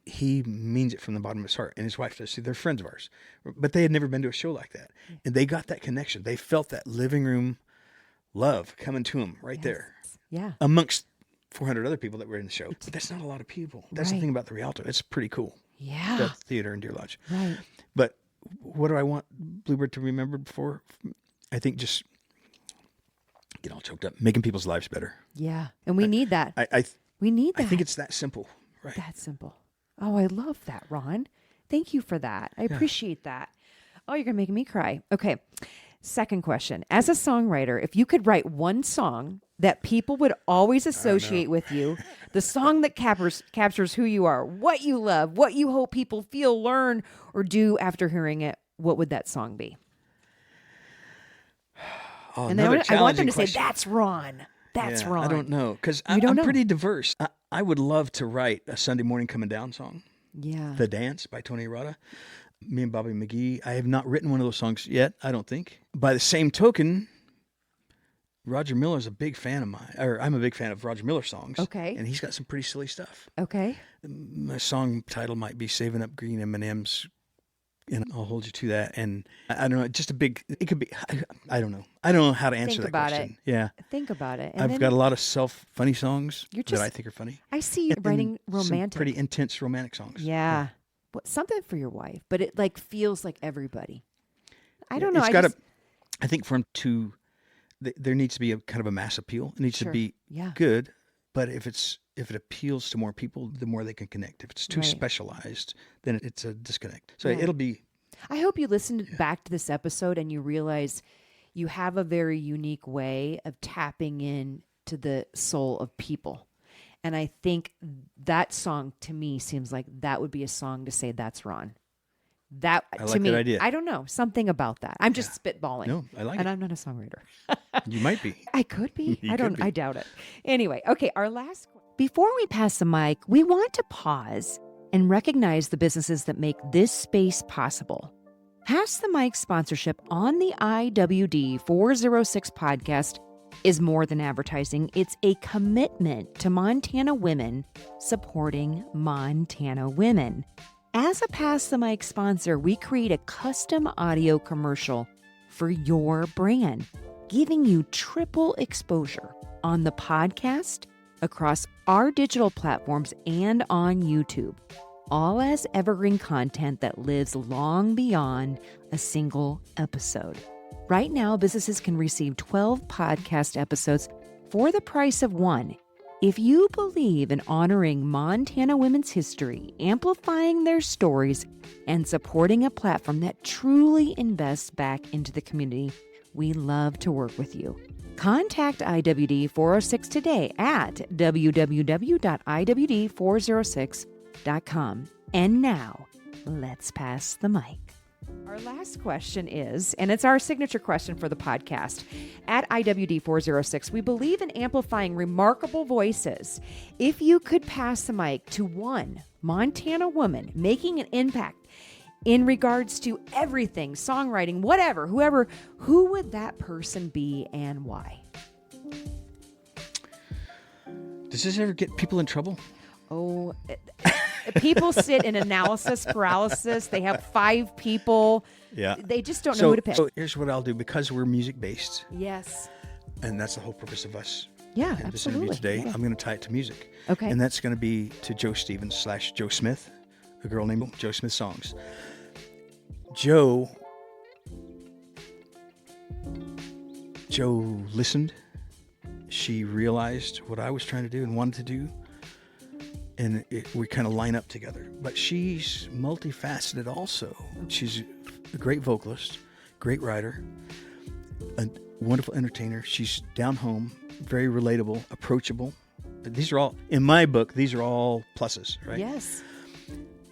he means it from the bottom of his heart. And his wife does. See, they're friends of ours. But they had never been to a show like that. And they got that connection. They felt that living room love coming to them right there. Yeah. Amongst 400 other people that were in the show. But that's not a lot of people. That's the Right. thing about the Rialto. It's pretty cool. Yeah. The theater in Deer Lodge. Right. But what do I want Bluebird to remember for? I think just get all choked up, making people's lives better. Yeah. And we need that. We need that. I think it's that simple, right? that simple. Oh, I love that, Ron. Thank you for that. I appreciate that. Oh, you're going to make me cry. Okay. Second question. As a songwriter, if you could write one song that people would always associate with you, the song that captures who you are, what you love, what you hope people feel, learn, or do after hearing it, what would that song be? Oh, And then I want them to challenging say, question. that's Ron. That's Yeah, Ron. I don't know, because You don't I'm know. pretty diverse. I would love to write a Sunday Morning Coming Down song, Yeah. The Dance by Tony Arata. Me and Bobby McGee. I have not written one of those songs yet, I don't think. By the same token, Roger Miller's a big fan of mine, or I'm a big fan of Roger Miller songs. Okay. And he's got some pretty silly stuff. Okay. My song title might be Saving Up Green M&Ms, and I'll hold you to that. And I don't know, just it could be, I don't know. I don't know how to answer Think that about question. it. Yeah. Think about it. And I've then got a lot of funny songs You're that just- I think are funny. I see you writing And some romantic. pretty intense romantic songs. Yeah. What, something for your wife, but it like feels like everybody. I don't know. It's I got just, I think for him to, there needs to be a kind of a mass appeal. It needs Sure. to be Yeah. good, but if it appeals to more people, the more they can connect. If it's too Right. specialized, then it's a disconnect. So Yeah. it'll be, I hope you listened back to this episode and you realize you have a very unique way of tapping in to the soul of people. And I think that song to me seems like that would be a song to say that's Ron. That I to like me, that idea. I don't know, something about that. I'm just spitballing. No, I like and it. I'm not a songwriter. You might be. I could be. You I don't. could be. I doubt it. Anyway, okay. Our last. Before we pass the mic, we want to pause and recognize the businesses that make this space possible. Pass the Mic sponsorship on the IWD406 podcast is more than advertising. It's a commitment to Montana women supporting Montana women. As a Pass the Mic sponsor, we create a custom audio commercial for your brand, giving you triple exposure on the podcast, across our digital platforms, and on YouTube, all as evergreen content that lives long beyond a single episode. Right now, businesses can receive 12 podcast episodes for the price of one. If you believe in honoring Montana women's history, amplifying their stories, and supporting a platform that truly invests back into the community, we love to work with you. Contact IWD406 today at www.iwd406.com. And now, let's pass the mic. Our last question is, and it's our signature question for the podcast, at IWD406, we believe in amplifying remarkable voices. If you could pass the mic to one Montana woman making an impact in regards to everything, songwriting, whatever, whoever, who would that person be and why? Does this ever get people in trouble? Oh, people sit in analysis paralysis. They have 5 people. Yeah. They just don't know who to pick. So here's what I'll do, because we're music based, Yes. and that's the whole purpose of us. Yeah, in this absolutely. interview today, Yeah. I'm going to tie it to music. Okay. And that's going to be to Joe Stevens / Joe Smith, a girl named Joe Smith Songs. Joe listened. She realized what I was trying to do and wanted to do. And we kind of line up together. But she's multifaceted also. She's a great vocalist, great writer, a wonderful entertainer. She's down home, very relatable, approachable. These are all, in my book, these are all pluses, right? Yes.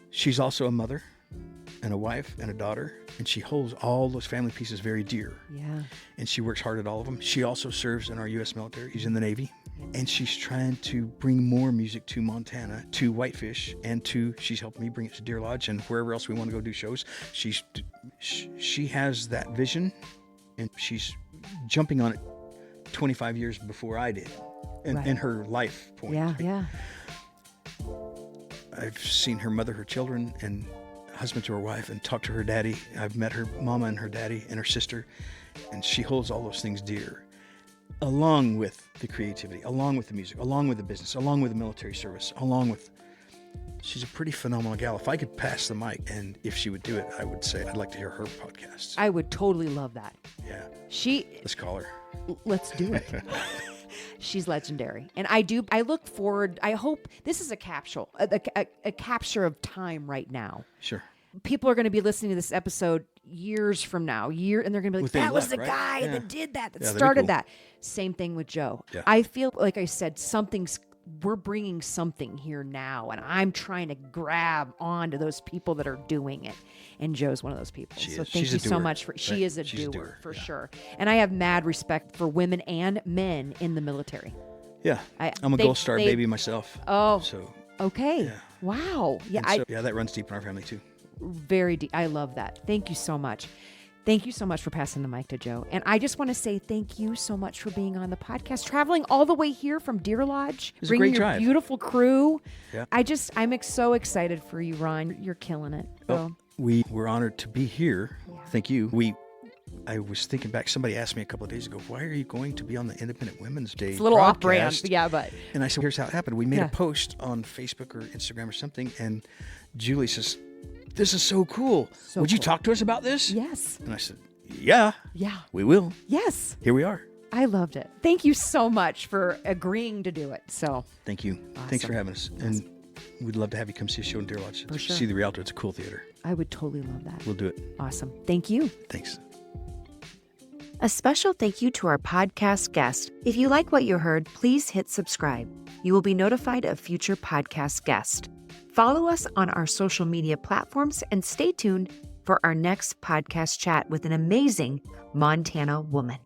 She's also a mother and a wife and a daughter, and she holds all those family pieces very dear. Yeah. And she works hard at all of them. She also serves in our U.S. military. She's in the Navy. And she's trying to bring more music to Montana, to Whitefish, and she's helped me bring it to Deer Lodge and wherever else we want to go do shows. She has that vision, and she's jumping on it 25 years before I did in her life point. Yeah, yeah. I've seen her mother her children and husband to her wife and talk to her daddy. I've met her mama and her daddy and her sister, and she holds all those things dear, along with the creativity, along with the music, along with the business, along with the military service, she's a pretty phenomenal gal. If I could pass the mic, and if she would do it, I would say I'd like to hear her podcast. I would totally love that. Yeah. Let's call her. Let's do it. She's legendary. And I look forward, I hope this is a capsule of time right now. Sure. People are going to be listening to this episode years from now, and they're going to be like, that was the guy that did that started that. Same thing with Joe. Yeah. I feel, like I said, we're bringing something here now, and I'm trying to grab onto those people that are doing it. And Joe's one of those people. So thank you so much. She is a doer, for sure. And I have mad respect for women and men in the military. Yeah. I'm a Gold Star baby myself. Oh, so okay. Yeah. Wow. Yeah. That runs deep in our family too. Very deep. I love that. Thank you so much. Thank you so much for passing the mic to Joe. And I just want to say thank you so much for being on the podcast, traveling all the way here from Deer Lodge, bringing your beautiful crew. Yeah. I'm so excited for you, Ron. You're killing it. So. We were honored to be here. Yeah. Thank you. I was thinking back, somebody asked me a couple of days ago, why are you going to be on the Independent Women's Day It's a little broadcast? off-brand, yeah, but... And I said, here's how it happened. We made a post on Facebook or Instagram or something, and Julie says, this is so cool. Would you talk to us about this? Yes. And I said, yeah, we will. Yes. Here we are. I loved it. Thank you so much for agreeing to do it. So thank you. Awesome. Thanks for having us. And we'd love to have you come see a show in Deer Lodge. For sure. See the Rialto. It's a cool theater. I would totally love that. We'll do it. Awesome. Thank you. Thanks. A special thank you to our podcast guest. If you like what you heard, please hit subscribe. You will be notified of future podcast guests. Follow us on our social media platforms and stay tuned for our next podcast chat with an amazing Montana woman.